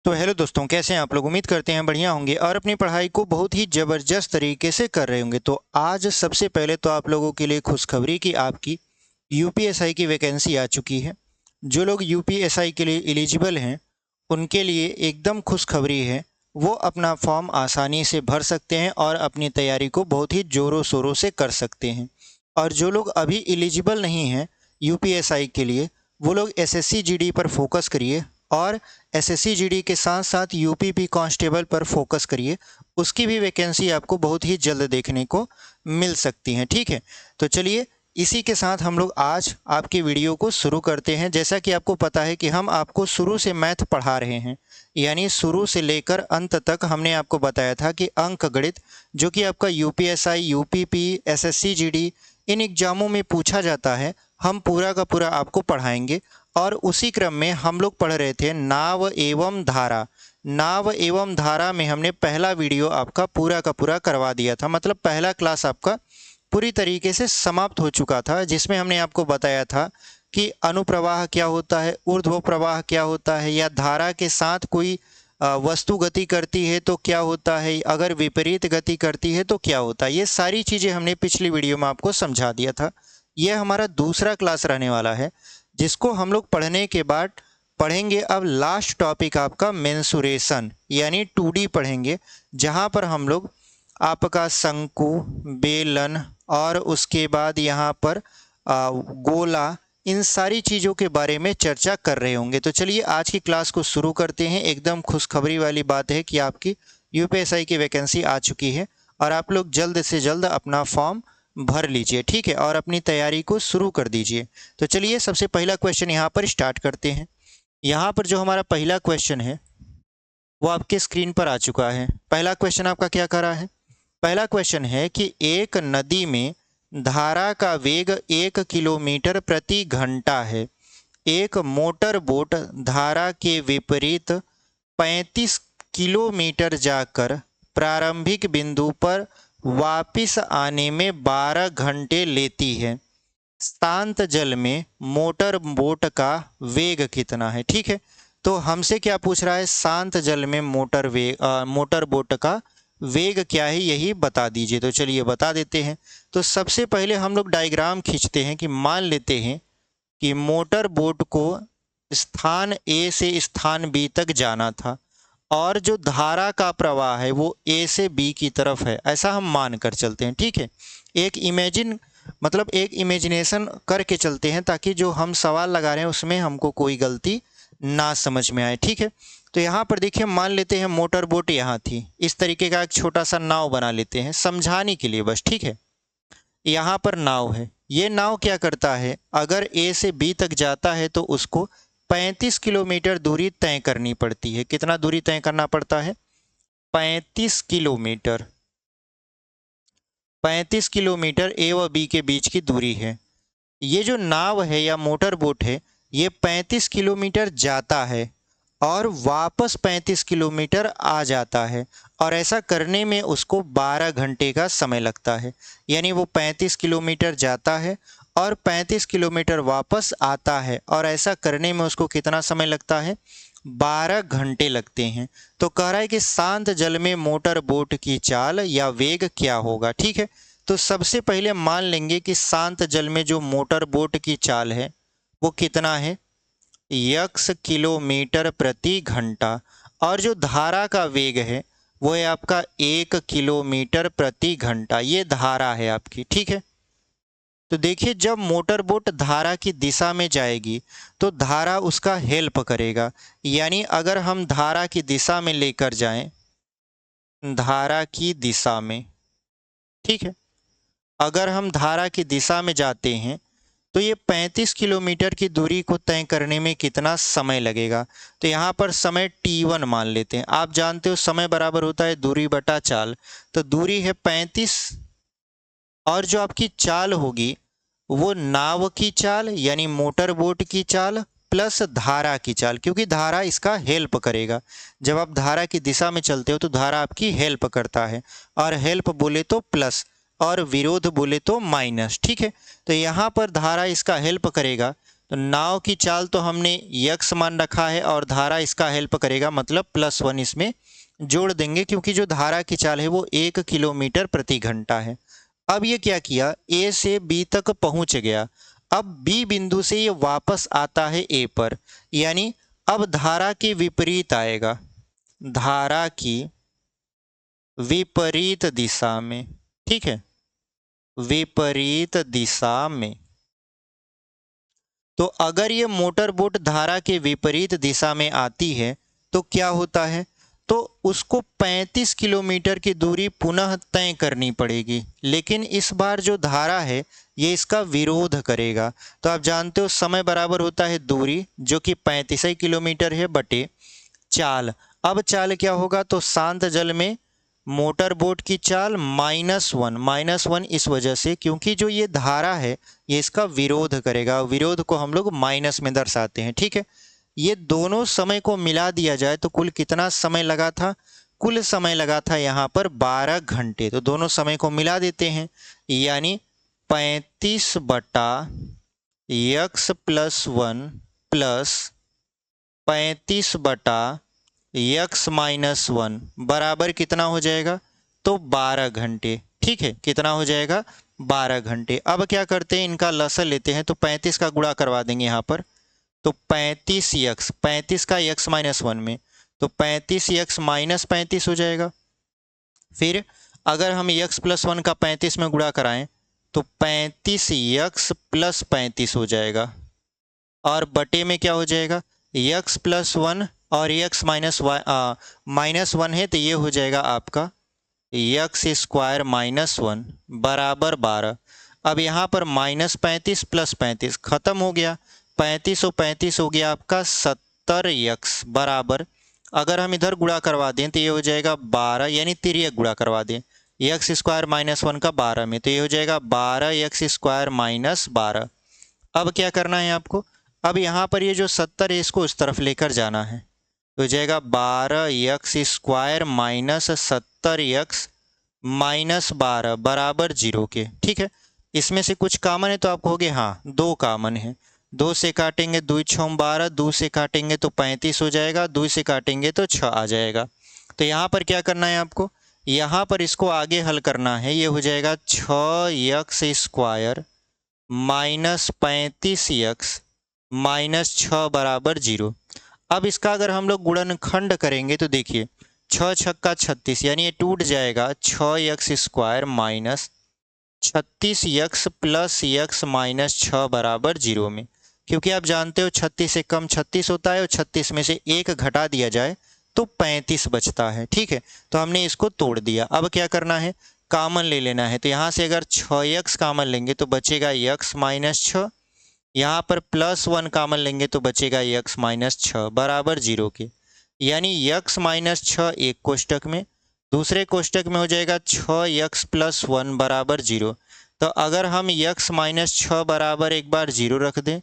तो हेलो दोस्तों, कैसे हैं आप लोग। उम्मीद करते हैं बढ़िया होंगे और अपनी पढ़ाई को बहुत ही ज़बरदस्त तरीके से कर रहे होंगे। तो आज सबसे पहले तो आप लोगों के लिए खुशखबरी कि आपकी यूपीएसआई की वैकेंसी आ चुकी है। जो लोग यूपीएसआई के लिए एलिजिबल हैं उनके लिए एकदम खुशखबरी है। वो अपना फॉर्म आसानी से भर सकते हैं और अपनी तैयारी को बहुत ही ज़ोरों शोरों से कर सकते हैं। और जो लोग अभी एलिजिबल नहीं हैं यूपीएसआई के लिए, वो लोग एसएससी जीडी पर फोकस करिए और एसएससी जीडी के साथ साथ यूपीपी कांस्टेबल पर फोकस करिए। उसकी भी वैकेंसी आपको बहुत ही जल्द देखने को मिल सकती है। ठीक है, तो चलिए इसी के साथ हम लोग आज आपकी वीडियो को शुरू करते हैं। जैसा कि आपको पता है कि हम आपको शुरू से मैथ पढ़ा रहे हैं, यानी शुरू से लेकर अंत तक हमने आपको बताया था कि अंक गणित जो कि आपका यूपीएसआई, यूपीपी, एसएससी जीडी इन एग्ज़ामों में पूछा जाता है, हम पूरा का पूरा आपको पढ़ाएंगे। और उसी क्रम में हम लोग पढ़ रहे थे नाव एवं धारा। नाव एवं धारा में हमने पहला वीडियो आपका पूरा का पूरा करवा दिया था, मतलब पहला क्लास आपका पूरी तरीके से समाप्त हो चुका था, जिसमें हमने आपको बताया था कि अनुप्रवाह क्या होता है, ऊर्ध्व प्रवाह क्या होता है, या धारा के साथ कोई वस्तु गति करती है तो क्या होता है, अगर विपरीत गति करती है तो क्या होता है। ये सारी चीज़ें हमने पिछली वीडियो में आपको समझा दिया था। यह हमारा दूसरा क्लास रहने वाला है, जिसको हम लोग पढ़ने के बाद पढ़ेंगे अब लास्ट टॉपिक आपका मेंसुरेशन, यानी 2D पढ़ेंगे, जहाँ पर हम लोग आपका शंकु, बेलन और उसके बाद यहाँ पर गोला, इन सारी चीज़ों के बारे में चर्चा कर रहे होंगे। तो चलिए आज की क्लास को शुरू करते हैं। एकदम खुशखबरी वाली बात है कि आपकी यूपीएसआई की वैकेंसी आ चुकी है और आप लोग जल्द से जल्द अपना फॉर्म भर लीजिए। ठीक है, और अपनी तैयारी को शुरू कर दीजिए। तो चलिए सबसे पहला क्वेश्चन यहाँ पर स्टार्ट करते हैं। यहाँ पर जो हमारा पहला क्वेश्चन है वो आपके स्क्रीन पर आ चुका है। पहला क्वेश्चन आपका क्या कर रहा है? पहला क्वेश्चन है कि एक नदी में धारा का वेग 1 किलोमीटर प्रति घंटा है। एक मोटर बोट धारा के विपरीत 35 किलोमीटर जाकर प्रारंभिक बिंदु पर वापस आने में 12 घंटे लेती है। शांत जल में मोटर बोट का वेग कितना है? ठीक है, तो हमसे क्या पूछ रहा है? शांत जल में मोटर बोट का वेग क्या है, यही बता दीजिए। तो चलिए बता देते हैं। तो सबसे पहले हम लोग डायग्राम खींचते हैं कि मान लेते हैं कि मोटर बोट को स्थान ए से स्थान बी तक जाना था और जो धारा का प्रवाह है वो ए से बी की तरफ है, ऐसा हम मान कर चलते हैं। ठीक है, एक इमेजिनेशन करके चलते हैं ताकि जो हम सवाल लगा रहे हैं उसमें हमको कोई गलती ना समझ में आए। ठीक है, तो यहाँ पर देखिए मान लेते हैं मोटर बोट यहाँ थी, इस तरीके का एक छोटा सा नाव बना लेते हैं समझाने के लिए बस। ठीक है, यहाँ पर नाव है, ये नाव क्या करता है, अगर ए से बी तक जाता है तो उसको 35 किलोमीटर दूरी तय करनी पड़ती है। कितना दूरी तय करना पड़ता है? 35 किलोमीटर। 35 किलोमीटर ए व बी के बीच की दूरी है। ये जो नाव है या मोटर बोट है, ये 35 किलोमीटर जाता है और वापस 35 किलोमीटर आ जाता है, और ऐसा करने में उसको 12 घंटे का समय लगता है। यानी वो 35 किलोमीटर जाता है और 35 किलोमीटर वापस आता है, और ऐसा करने में उसको कितना समय लगता है? 12 घंटे लगते हैं। तो कह रहा है कि शांत जल में मोटर बोट की चाल या वेग क्या होगा। ठीक है, तो सबसे पहले मान लेंगे कि शांत जल में जो मोटर बोट की चाल है वो कितना है? यक्स किलोमीटर प्रति घंटा। और जो धारा का वेग है वो है आपका 1 किलोमीटर प्रति घंटा। ये धारा है आपकी। ठीक है, तो देखिए जब मोटर बोट धारा की दिशा में जाएगी तो धारा उसका हेल्प करेगा। यानी अगर हम धारा की दिशा में लेकर जाएं, धारा की दिशा में, ठीक है, अगर हम धारा की दिशा में जाते हैं तो ये 35 किलोमीटर की दूरी को तय करने में कितना समय लगेगा? तो यहाँ पर समय t1 मान लेते हैं। आप जानते हो समय बराबर होता है दूरी बटा चाल। तो दूरी है 35 और जो आपकी चाल होगी वो नाव की चाल यानी मोटर बोट की चाल प्लस धारा की चाल, क्योंकि धारा इसका हेल्प करेगा। जब आप धारा की दिशा में चलते हो तो धारा आपकी हेल्प करता है, और हेल्प बोले तो प्लस और विरोध बोले तो माइनस। ठीक है, तो यहाँ पर धारा इसका हेल्प करेगा तो नाव की चाल तो हमने यक्स मान रखा है और धारा इसका हेल्प करेगा, मतलब +1 इसमें जोड़ देंगे क्योंकि जो धारा की चाल है वो 1 किलोमीटर प्रति घंटा है। अब ये क्या किया, ए से बी तक पहुंच गया। अब बी बिंदु से ये वापस आता है ए पर, यानी अब धारा के विपरीत आएगा, धारा की विपरीत दिशा में। ठीक है, विपरीत दिशा में। तो अगर ये मोटर बोट धारा के विपरीत दिशा में आती है तो क्या होता है, तो उसको 35 किलोमीटर की दूरी पुनः तय करनी पड़ेगी, लेकिन इस बार जो धारा है ये इसका विरोध करेगा। तो आप जानते हो समय बराबर होता है दूरी, जो कि 35 किलोमीटर है, बटे चाल। अब चाल क्या होगा, तो शांत जल में मोटर बोट की चाल -1, -1 इस वजह से क्योंकि जो ये धारा है ये इसका विरोध करेगा, विरोध को हम लोग माइनस में दर्शाते हैं। ठीक है, ये दोनों समय को मिला दिया जाए तो कुल कितना समय लगा था, कुल समय लगा था यहाँ पर 12 घंटे। तो दोनों समय को मिला देते हैं, यानी 35 बटा x+1 प्लस 35 बटा x-1 बराबर कितना हो जाएगा, तो 12 घंटे। ठीक है, कितना हो जाएगा, 12 घंटे। अब क्या करते हैं, इनका लसल लेते हैं, तो 35 का गुणा करवा देंगे यहाँ पर, तो 35x, 35 का x-1 में, तो 35x माइनस 35 हो जाएगा। फिर अगर हम x+1 का 35 में गुणा कराएं तो 35x+35 हो जाएगा, और बटे में क्या हो जाएगा, x+1 और -1 है तो ये हो जाएगा आपका x² बराबर 12। अब यहाँ पर -35 + 35 खत्म हो गया, 35 और 35 हो गया आपका 70x बराबर, अगर हम इधर गुणा करवा दें तो ये हो जाएगा 12, यानी तिर्यक गुणा करवा दें x² -1 का 12 में, तो ये हो जाएगा 12x² -12। अब क्या करना है आपको, अब यहाँ पर ये जो 70 है इसको इस तरफ लेकर जाना है, तो हो जाएगा 12x² -70x -12 बराबर 0 के। ठीक है, इसमें से कुछ कामन है तो आप कहोगे हाँ 2 कामन है, 2 से काटेंगे 2 6 12, 2 से काटेंगे तो 35 हो जाएगा, 2 से काटेंगे तो 6 आ जाएगा। तो यहाँ पर क्या करना है आपको, यहाँ पर इसको आगे हल करना है, ये हो जाएगा 6x² -35x -6 बराबर 0। अब इसका अगर हम लोग गुणनखंड करेंगे तो देखिए 6 छक्का 36, यानी ये टूट जाएगा 6x² -36x प्लस x -6 बराबर 0 में, क्योंकि आप जानते हो 36 से कम 36 होता है और 36 में से 1 घटा दिया जाए तो 35 बचता है। ठीक है, तो हमने इसको तोड़ दिया। अब क्या करना है, कामन ले लेना है, तो यहाँ से अगर 6x कामन लेंगे तो बचेगा x -6, यहाँ पर +1 कामन लेंगे तो बचेगा x -6 बराबर 0 के, यानी x -6 एक कोष्टक में, दूसरे कोष्टक में हो जाएगा 6x+1 बराबर 0। तो अगर हम x -6 बराबर एक बार 0 रख दें,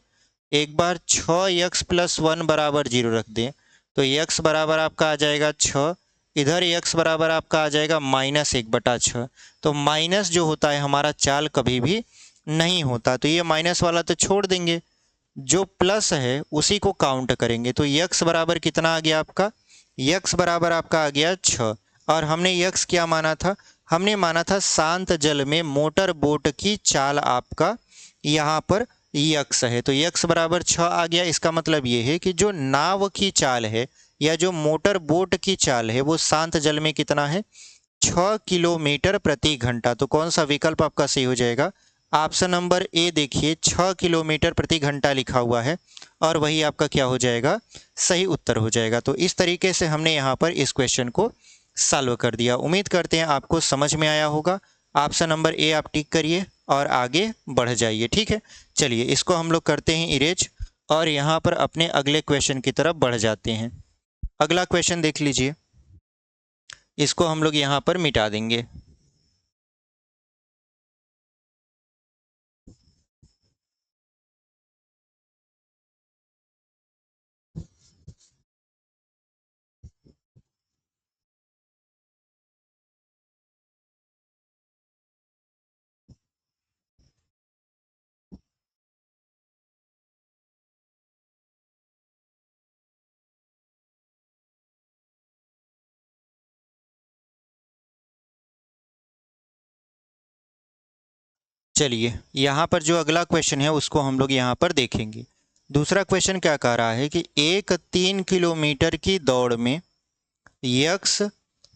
एक बार 6x+1 बराबर 0 रख दें, तो x बराबर आपका आ जाएगा 6, इधर x बराबर आपका आ जाएगा -1/6। तो माइनस जो होता है हमारा चाल कभी भी नहीं होता, तो ये माइनस वाला तो छोड़ देंगे, जो प्लस है उसी को काउंट करेंगे। तो x बराबर कितना आ गया आपका, x बराबर आपका आ गया 6, और हमने x क्या माना था, हमने माना था शांत जल में मोटर बोट की चाल आपका यहाँ पर x है, तो x बराबर 6 आ गया। इसका मतलब ये है कि जो नाव की चाल है या जो मोटर बोट की चाल है वो शांत जल में कितना है, 6 किलोमीटर प्रति घंटा। तो कौन सा विकल्प आपका सही हो जाएगा, ऑप्शन नंबर ए देखिए 6 किलोमीटर प्रति घंटा लिखा हुआ है, और वही आपका क्या हो जाएगा, सही उत्तर हो जाएगा। तो इस तरीके से हमने यहाँ पर इस क्वेश्चन को सॉल्व कर दिया। उम्मीद करते हैं आपको समझ में आया होगा। ऑप्शन नंबर ए आप टिक करिए और आगे बढ़ जाइए। ठीक है, चलिए इसको हम लोग करते हैं इरेज, और यहाँ पर अपने अगले क्वेश्चन की तरफ बढ़ जाते हैं। अगला क्वेश्चन देख लीजिए, इसको हम लोग यहाँ पर मिटा देंगे। चलिए यहाँ पर जो अगला क्वेश्चन है उसको हम लोग यहाँ पर देखेंगे। दूसरा क्वेश्चन क्या कह रहा है कि एक 3 किलोमीटर की दौड़ में यक्स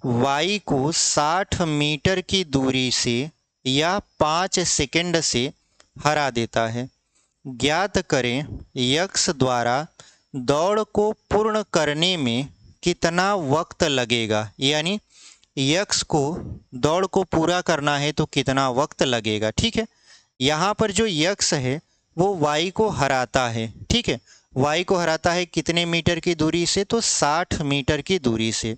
वाई को 60 मीटर की दूरी से या 5 सेकंड से हरा देता है। ज्ञात करें यक्स द्वारा दौड़ को पूर्ण करने में कितना वक्त लगेगा, यानी यक्स को दौड़ को पूरा करना है तो कितना वक्त लगेगा। ठीक है, यहाँ पर जो यक्स है वो वाई को हराता है। ठीक है, वाई को हराता है कितने मीटर की दूरी से, तो 60 मीटर की दूरी से,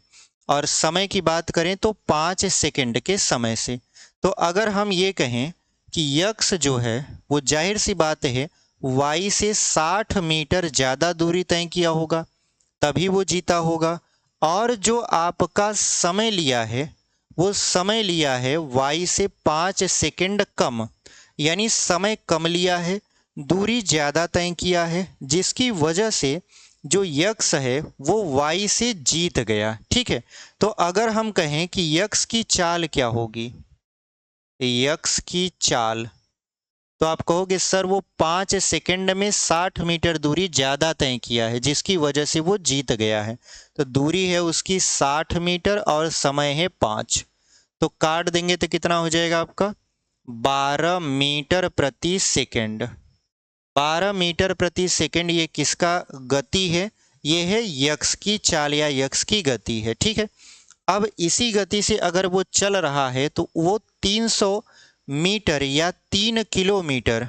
और समय की बात करें तो 5 सेकंड के समय से। तो अगर हम ये कहें कि यक्स जो है वो जाहिर सी बात है वाई से 60 मीटर ज़्यादा दूरी तय किया होगा तभी वो जीता होगा, और जो आपका समय लिया है वो समय लिया है वाई से 5 सेकंड कम, यानी समय कम लिया है, दूरी ज़्यादा तय किया है, जिसकी वजह से जो यक्स है वो वाई से जीत गया। ठीक है, तो अगर हम कहें कि यक्स की चाल क्या होगी, यक्स की चाल, तो आप कहोगे सर वो 5 सेकंड में 60 मीटर दूरी ज़्यादा तय किया है जिसकी वजह से वो जीत गया है। तो दूरी है उसकी 60 मीटर और समय है 5, तो काट देंगे तो कितना हो जाएगा आपका 12 मीटर प्रति सेकंड। 12 मीटर प्रति सेकंड ये किसका गति है, ये है यक्स की चाल या यक्स की गति है। ठीक है, अब इसी गति से अगर वो चल रहा है तो वो 300 मीटर या 3 किलोमीटर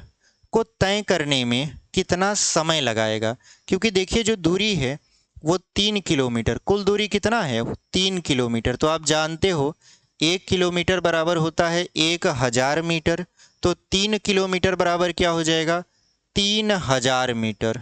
को तय करने में कितना समय लगाएगा, क्योंकि देखिए जो दूरी है वो 3 किलोमीटर, कुल दूरी कितना है 3 किलोमीटर। तो आप जानते हो 1 किलोमीटर बराबर होता है 1000 मीटर, तो 3 किलोमीटर बराबर क्या हो जाएगा 3000 मीटर।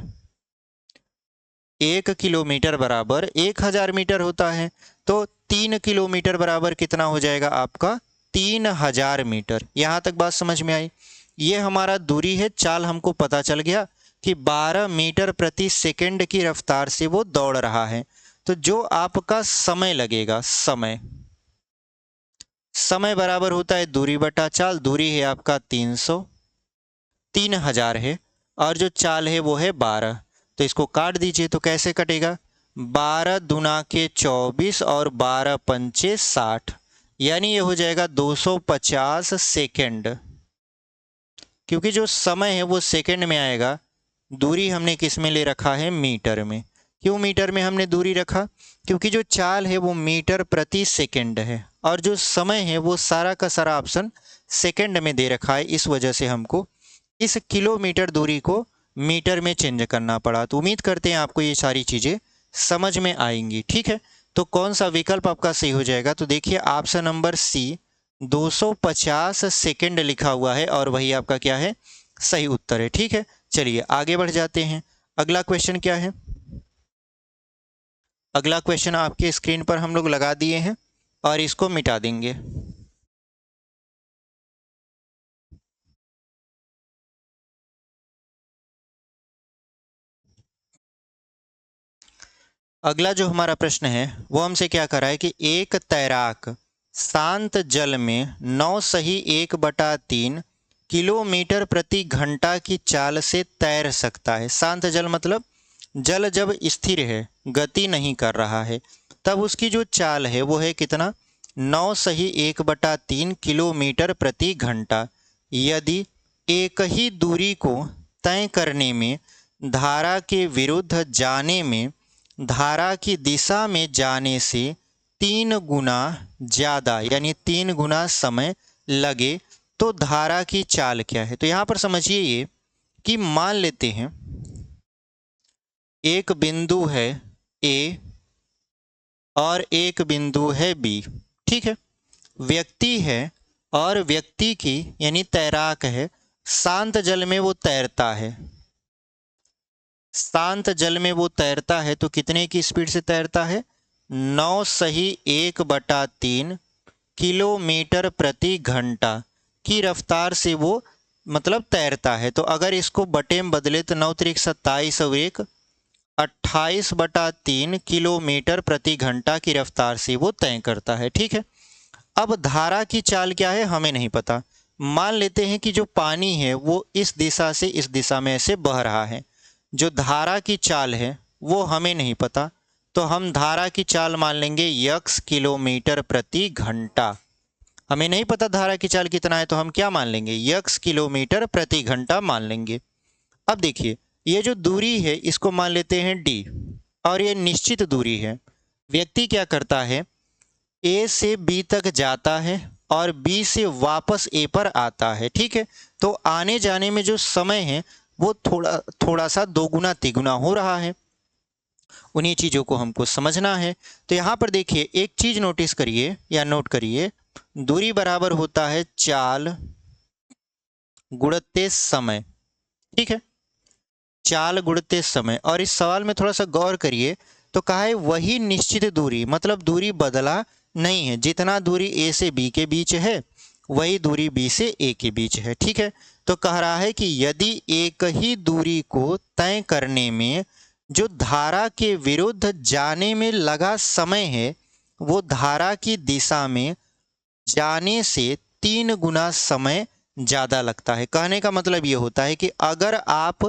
1 किलोमीटर बराबर 1000 मीटर होता है, तो 3 किलोमीटर बराबर कितना हो जाएगा आपका 3000 मीटर। यहाँ तक बात समझ में आई। ये हमारा दूरी है, चाल हमको पता चल गया कि 12 मीटर प्रति सेकंड की रफ्तार से वो दौड़ रहा है। तो जो आपका समय लगेगा, समय बराबर होता है दूरी बटा चाल। दूरी है आपका 3000 है और जो चाल है वो है 12, तो इसको काट दीजिए तो कैसे कटेगा 12 दूना के 24 और 12 पंचे 60, यानी ये हो जाएगा 250 सेकंड, क्योंकि जो समय है वो सेकंड में आएगा। दूरी हमने किस में ले रखा है मीटर में। क्यों मीटर में हमने दूरी रखा, क्योंकि जो चाल है वो मीटर प्रति सेकंड है और जो समय है वो सारा का सारा ऑप्शन सेकंड में दे रखा है, इस वजह से हमको इस किलोमीटर दूरी को मीटर में चेंज करना पड़ा। तो उम्मीद करते हैं आपको ये सारी चीज़ें समझ में आएंगी। ठीक है, तो कौन सा विकल्प आपका सही हो जाएगा, तो देखिए ऑप्शन नंबर सी 250 सेकंड लिखा हुआ है और वही आपका क्या है सही उत्तर है। ठीक है, चलिए आगे बढ़ जाते हैं। अगला क्वेश्चन क्या है, अगला क्वेश्चन आपके स्क्रीन पर हम लोग लगा दिए हैं और इसको मिटा देंगे। अगला जो हमारा प्रश्न है वो हमसे क्या कर रहा है कि एक तैराक शांत जल में 9 सही 1/3 किलोमीटर प्रति घंटा की चाल से तैर सकता है। शांत जल मतलब जल जब स्थिर है, गति नहीं कर रहा है, तब उसकी जो चाल है वो है कितना 9 सही 1/3 किलोमीटर प्रति घंटा। यदि एक ही दूरी को तय करने में धारा के विरुद्ध जाने में धारा की दिशा में जाने से 3 गुना ज़्यादा यानी 3 गुना समय लगे तो धारा की चाल क्या है। तो यहाँ पर समझिए ये कि मान लेते हैं एक बिंदु है ए और एक बिंदु है बी। ठीक है, व्यक्ति है और व्यक्ति की यानी तैराक है, शांत जल में वो तैरता है। शांत जल में वो तैरता है तो कितने की स्पीड से तैरता है 9 सही 1/3 किलोमीटर प्रति घंटा की रफ्तार से वो मतलब तैरता है। तो अगर इसको बटे में बदले तो 9 त्रिक 27 और 1 28/3 किलोमीटर प्रति घंटा की रफ्तार से वो तय करता है। ठीक है, अब धारा की चाल क्या है हमें नहीं पता, मान लेते हैं कि जो पानी है वो इस दिशा से इस दिशा में ऐसे बह रहा है। जो धारा की चाल है वो हमें नहीं पता, तो हम धारा की चाल मान लेंगे x किलोमीटर प्रति घंटा। हमें नहीं पता धारा की चाल कितना है, तो हम क्या मान लेंगे, x किलोमीटर प्रति घंटा मान लेंगे। अब देखिए, ये जो दूरी है इसको मान लेते हैं d, और ये निश्चित दूरी है। व्यक्ति क्या करता है, A से B तक जाता है और B से वापस A पर आता है, ठीक है। तो आने जाने में जो समय है वो थोड़ा थोड़ा सा दोगुना तिगुना हो रहा है। उन्हीं चीज़ों को हमको समझना है। तो यहाँ पर देखिए, एक चीज़ नोटिस करिए या नोट करिए, दूरी बराबर होता है चाल गुणित समय, ठीक है, चाल गुणित समय। और इस सवाल में थोड़ा सा गौर करिए, तो कहा है वही निश्चित दूरी, मतलब दूरी बदला नहीं है। जितना दूरी A से B के बीच है वही दूरी B से A के बीच है, ठीक है। तो कह रहा है कि यदि एक ही दूरी को तय करने में जो धारा के विरुद्ध जाने में लगा समय है वो धारा की दिशा में जाने से 3 गुना समय ज़्यादा लगता है। कहने का मतलब ये होता है कि अगर आप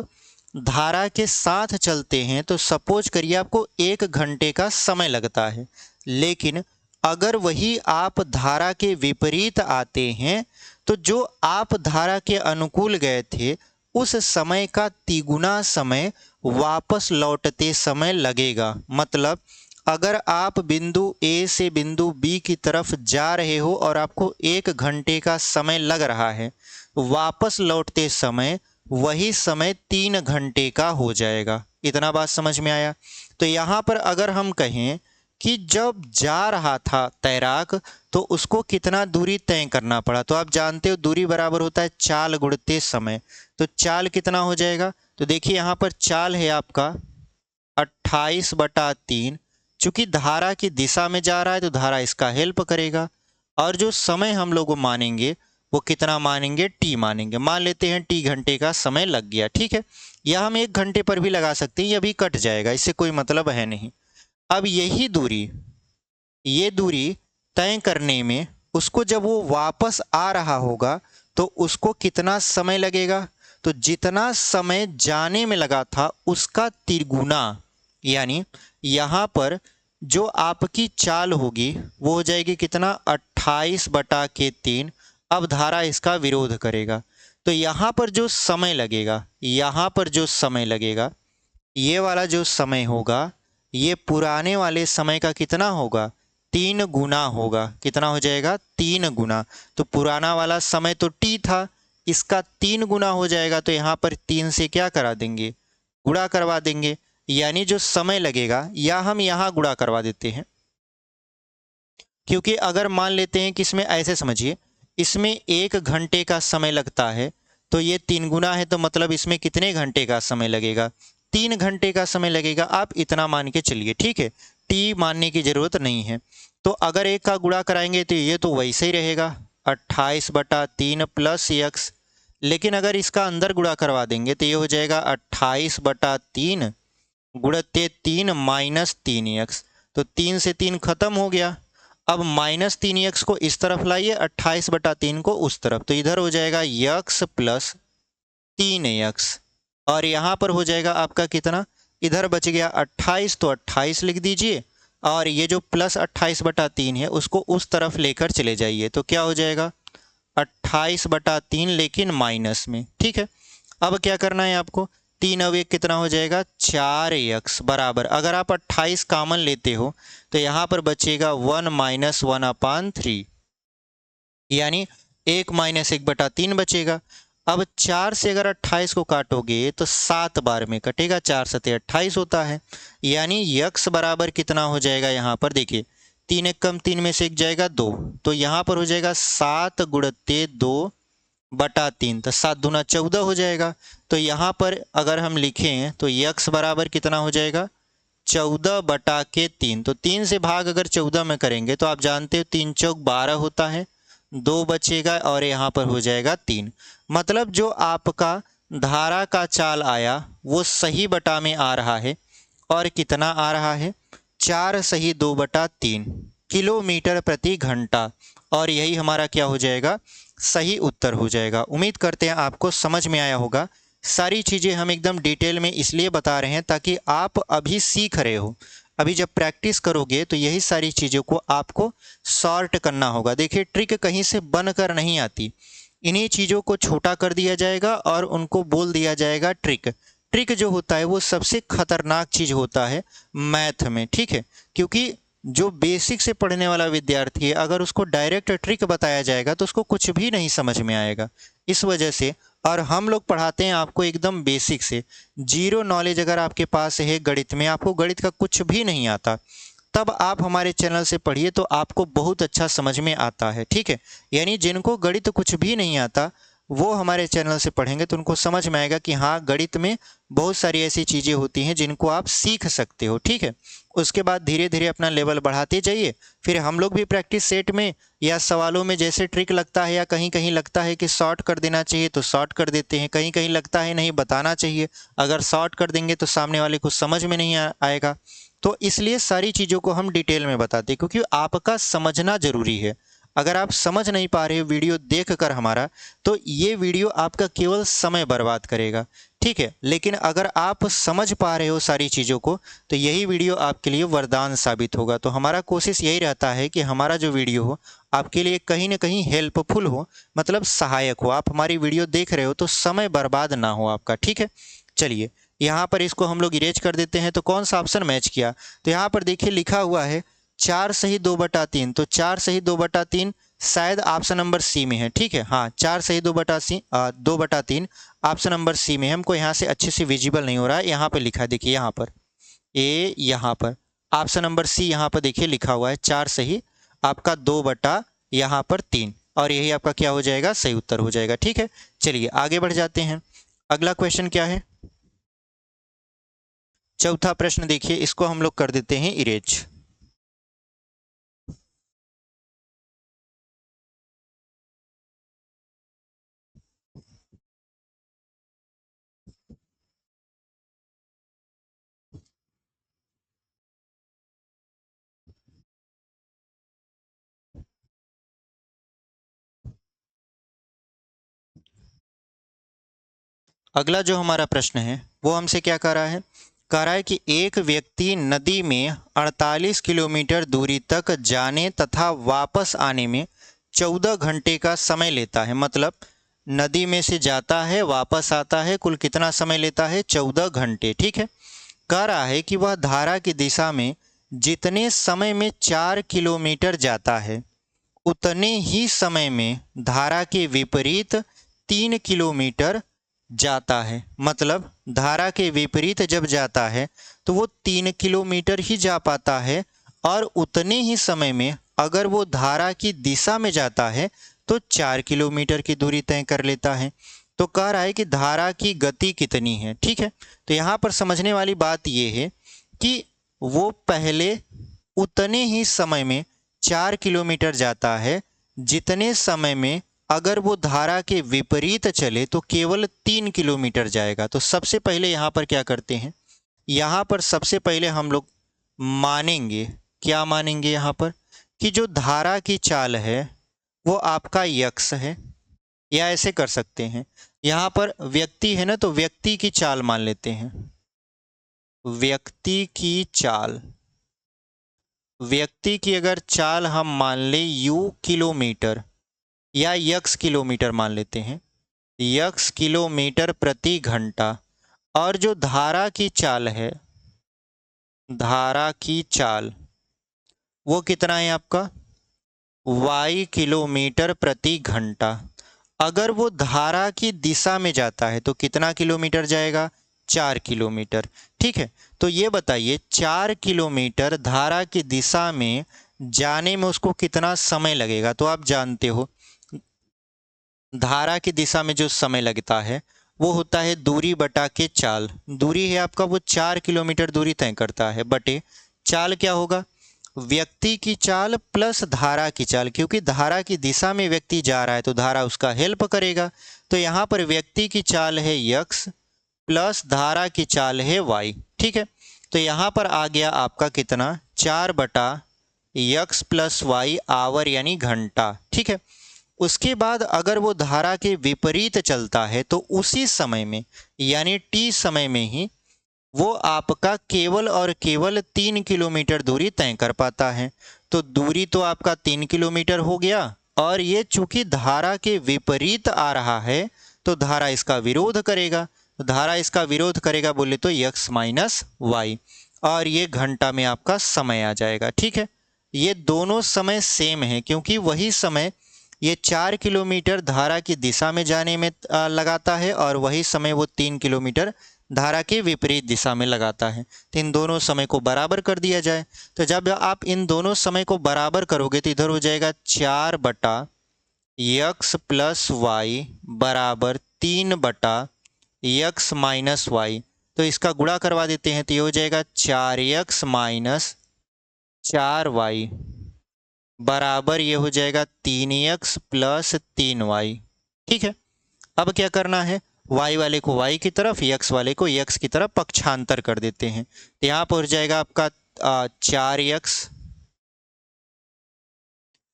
धारा के साथ चलते हैं तो सपोज करिए आपको 1 घंटे का समय लगता है, लेकिन अगर वही आप धारा के विपरीत आते हैं तो जो आप धारा के अनुकूल गए थे उस समय का तिगुना समय वापस लौटते समय लगेगा। मतलब अगर आप बिंदु A से बिंदु B की तरफ जा रहे हो और आपको 1 घंटे का समय लग रहा है, वापस लौटते समय वही समय 3 घंटे का हो जाएगा। इतना बात समझ में आया। तो यहाँ पर अगर हम कहें कि जब जा रहा था तैराक तो उसको कितना दूरी तय करना पड़ा, तो आप जानते हो दूरी बराबर होता है चाल गुणित समय। तो चाल कितना हो जाएगा, तो देखिए यहाँ पर चाल है आपका 28/3। चूंकि धारा की दिशा में जा रहा है तो धारा इसका हेल्प करेगा, और जो समय हम लोग मानेंगे वो कितना मानेंगे, t मानेंगे। मान लेते हैं t घंटे का समय लग गया, ठीक है। या हम 1 घंटे पर भी लगा सकते हैं, यह भी कट जाएगा, इससे कोई मतलब है नहीं। अब यही दूरी, ये दूरी तय करने में उसको जब वो वापस आ रहा होगा तो उसको कितना समय लगेगा, तो जितना समय जाने में लगा था उसका तिगुना। यानी यहाँ पर जो आपकी चाल होगी वो हो जाएगी कितना, 28/3। अब धारा इसका विरोध करेगा, तो यहाँ पर जो समय लगेगा, यहाँ पर जो समय लगेगा, ये वाला जो समय होगा ये पुराने वाले समय का कितना होगा, 3 गुना होगा। कितना हो जाएगा, 3 गुना। तो पुराना वाला समय तो t था, इसका 3 गुना हो जाएगा। तो यहाँ पर 3 से क्या करा देंगे, गुणा करवा देंगे। यानी जो समय लगेगा, या हम यहाँ गुणा करवा देते हैं, क्योंकि अगर मान लेते हैं कि इसमें ऐसे समझिए, इसमें 1 घंटे का समय लगता है तो ये 3 गुना है, तो मतलब इसमें कितने घंटे का समय लगेगा, 3 घंटे का समय लगेगा। आप इतना मान के चलिए, ठीक है, टी मानने की जरूरत नहीं है। तो अगर 1 का गुणा कराएंगे तो ये तो वैसे ही रहेगा 28/3 प्लस x, लेकिन अगर इसका अंदर गुणा करवा देंगे तो ये हो जाएगा 28/3 गुणित 3 माइनस 3x। तो 3 से 3 खत्म हो गया। अब माइनस 3x को इस तरफ लाइए, 28/3 को उस तरफ, तो इधर हो जाएगा x प्लस 3x, और यहाँ पर हो जाएगा आपका कितना, इधर बच गया 28, तो 28 लिख दीजिए, और ये जो प्लस 28/3 है उसको उस तरफ लेकर चले जाइए, तो क्या हो जाएगा 28/3 लेकिन माइनस में, ठीक है। अब क्या करना है आपको, 3 अब 1 कितना हो जाएगा, 4x बराबर, अगर आप 28 कॉमन लेते हो तो यहाँ पर बचेगा 1 - 1/3, यानी 1 - 1/3 बचेगा। अब 4 से अगर 28 को काटोगे तो 7 बार में कटेगा, 4 सते 28 होता है। यानी x बराबर कितना हो जाएगा, यहाँ पर देखिए 3 1 कम 3 में से 1 जाएगा 2, तो यहाँ पर हो जाएगा 7 गुणित 2/3, तो 7 दूना 14 हो जाएगा। तो यहाँ पर अगर हम लिखें तो x बराबर कितना हो जाएगा, 14/3। तो 3 से भाग अगर 14 में करेंगे तो आप जानते हो 3 चौक 12 होता है, 2 बचेगा और यहाँ पर हो जाएगा 3। मतलब जो आपका धारा का चाल आया वो सही बटा में आ रहा है, और कितना आ रहा है, 4 सही 2/3 किलोमीटर प्रति घंटा। और यही हमारा क्या हो जाएगा, सही उत्तर हो जाएगा। उम्मीद करते हैं आपको समझ में आया होगा। सारी चीज़ें हम एकदम डिटेल में इसलिए बता रहे हैं ताकि आप अभी सीख रहे हो, अभी जब प्रैक्टिस करोगे तो यही सारी चीज़ों को आपको सॉर्ट करना होगा। देखिए, ट्रिक कहीं से बनकर नहीं आती, इन्हीं चीज़ों को छोटा कर दिया जाएगा और उनको बोल दिया जाएगा ट्रिक। ट्रिक जो होता है वो सबसे खतरनाक चीज़ होता है मैथ में, ठीक है, क्योंकि जो बेसिक से पढ़ने वाला विद्यार्थी है अगर उसको डायरेक्ट ट्रिक बताया जाएगा तो उसको कुछ भी नहीं समझ में आएगा। इस वजह से, और हम लोग पढ़ाते हैं आपको एकदम बेसिक से। जीरो नॉलेज अगर आपके पास है गणित में, आपको गणित का कुछ भी नहीं आता, तब आप हमारे चैनल से पढ़िए तो आपको बहुत अच्छा समझ में आता है, ठीक है। यानी जिनको गणित कुछ भी नहीं आता वो हमारे चैनल से पढ़ेंगे तो उनको समझ में आएगा कि हाँ, गणित में बहुत सारी ऐसी चीज़ें होती हैं जिनको आप सीख सकते हो, ठीक है। उसके बाद धीरे धीरे अपना लेवल बढ़ाते जाइए। फिर हम लोग भी प्रैक्टिस सेट में या सवालों में जैसे ट्रिक लगता है या कहीं कहीं लगता है कि शॉर्ट कर देना चाहिए तो शॉर्ट कर देते हैं, कहीं कहीं लगता है नहीं बताना चाहिए, अगर शॉर्ट कर देंगे तो सामने वाले को समझ में नहीं आएगा। तो इसलिए सारी चीज़ों को हम डिटेल में बताते हैं क्योंकि आपका समझना ज़रूरी है। अगर आप समझ नहीं पा रहे हो वीडियो देख कर हमारा, तो ये वीडियो आपका केवल समय बर्बाद करेगा, ठीक है। लेकिन अगर आप समझ पा रहे हो सारी चीज़ों को तो यही वीडियो आपके लिए वरदान साबित होगा। तो हमारा कोशिश यही रहता है कि हमारा जो वीडियो हो आपके लिए कहीं ना कहीं हेल्पफुल हो, मतलब सहायक हो। आप हमारी वीडियो देख रहे हो तो समय बर्बाद ना हो आपका, ठीक है। चलिए, यहाँ पर इसको हम लोग इरेज कर देते हैं। तो कौन सा ऑप्शन मैच किया, तो यहाँ पर देखिए लिखा हुआ है 4 सही 2/3। तो 4 सही 2/3 शायद ऑप्शन नंबर सी में है, ठीक है। हाँ, 4 सही 2/3 ऑप्शन नंबर सी में है। हमको यहाँ से अच्छे से विजिबल नहीं हो रहा है, यहाँ पर लिखा है, देखिए यहाँ पर ए, यहाँ पर ऑप्शन नंबर सी, यहाँ पर देखिए लिखा हुआ है 4 सही आपका 2/3 और यही आपका क्या हो जाएगा, सही उत्तर हो जाएगा, ठीक है। चलिए आगे बढ़ जाते हैं। अगला क्वेश्चन क्या है, चौथा प्रश्न देखिए, इसको हम लोग कर देते हैं इरेज। अगला जो हमारा प्रश्न है वो हमसे क्या कह रहा है, कह रहा है कि एक व्यक्ति नदी में 48 किलोमीटर दूरी तक जाने तथा वापस आने में 14 घंटे का समय लेता है। मतलब नदी में से जाता है वापस आता है, कुल कितना समय लेता है, 14 घंटे, ठीक है। कह रहा है कि वह धारा की दिशा में जितने समय में 4 किलोमीटर जाता है उतने ही समय में धारा के विपरीत 3 किलोमीटर जाता है। मतलब धारा के विपरीत जब जाता है तो वो 3 किलोमीटर ही जा पाता है, और उतने ही समय में अगर वो धारा की दिशा में जाता है तो 4 किलोमीटर की दूरी तय कर लेता है। तो कह रहा है कि धारा की गति कितनी है, ठीक है। तो यहाँ पर समझने वाली बात ये है कि वो पहले उतने ही समय में 4 किलोमीटर जाता है जितने समय में अगर वो धारा के विपरीत चले तो केवल 3 किलोमीटर जाएगा। तो सबसे पहले यहाँ पर क्या करते हैं, यहाँ पर सबसे पहले हम लोग मानेंगे, क्या मानेंगे यहाँ पर, कि जो धारा की चाल है वो आपका यक्स है। या ऐसे कर सकते हैं, यहाँ पर व्यक्ति है ना, तो व्यक्ति की चाल मान लेते हैं। व्यक्ति की चाल, व्यक्ति की अगर चाल हम मान लें यू किलोमीटर या यक्स किलोमीटर मान लेते हैं, यक्स किलोमीटर प्रति घंटा, और जो धारा की चाल है, धारा की चाल वो कितना है आपका, y किलोमीटर प्रति घंटा। अगर वो धारा की दिशा में जाता है तो कितना किलोमीटर जाएगा, 4 किलोमीटर, ठीक है। तो ये बताइए 4 किलोमीटर धारा की दिशा में जाने में उसको कितना समय लगेगा। तो आप जानते हो धारा की दिशा में जो समय लगता है वो होता है दूरी बटा के चाल। दूरी है आपका वो 4 किलोमीटर दूरी तय करता है, बटे चाल क्या होगा, व्यक्ति की चाल प्लस धारा की चाल, क्योंकि धारा की दिशा में व्यक्ति जा रहा है तो धारा उसका हेल्प करेगा। तो यहाँ पर व्यक्ति की चाल है यक्स प्लस धारा की चाल है वाई, ठीक है। तो यहाँ पर आ गया आपका कितना, 4 बटा यक्स प्लस वाई आवर यानी घंटा, ठीक है। उसके बाद अगर वो धारा के विपरीत चलता है तो उसी समय में यानी t समय में ही वो आपका केवल और केवल 3 किलोमीटर दूरी तय कर पाता है। तो दूरी तो आपका 3 किलोमीटर हो गया, और ये चूंकि धारा के विपरीत आ रहा है तो धारा इसका विरोध करेगा। तो धारा इसका विरोध करेगा बोले तो x माइनस वाई, और ये घंटा में आपका समय आ जाएगा। ठीक है, ये दोनों समय सेम है क्योंकि वही समय ये 4 किलोमीटर धारा की दिशा में जाने में लगाता है, और वही समय वो 3 किलोमीटर धारा के विपरीत दिशा में लगाता है। तो इन दोनों समय को बराबर कर दिया जाए। तो जब आप इन दोनों समय को बराबर करोगे तो इधर हो जाएगा 4 बटा यक्स प्लस वाई बराबर 3 बटा यक्स माइनस वाई। तो इसका गुणा करवा देते हैं तो ये हो जाएगा 4x माइनस 4y बराबर ये हो जाएगा 3x प्लस 3y। ठीक है, अब क्या करना है, y वाले को y की तरफ, x वाले को x की तरफ पक्षांतर कर देते हैं। तो यहाँ पर हो जाएगा आपका 4x,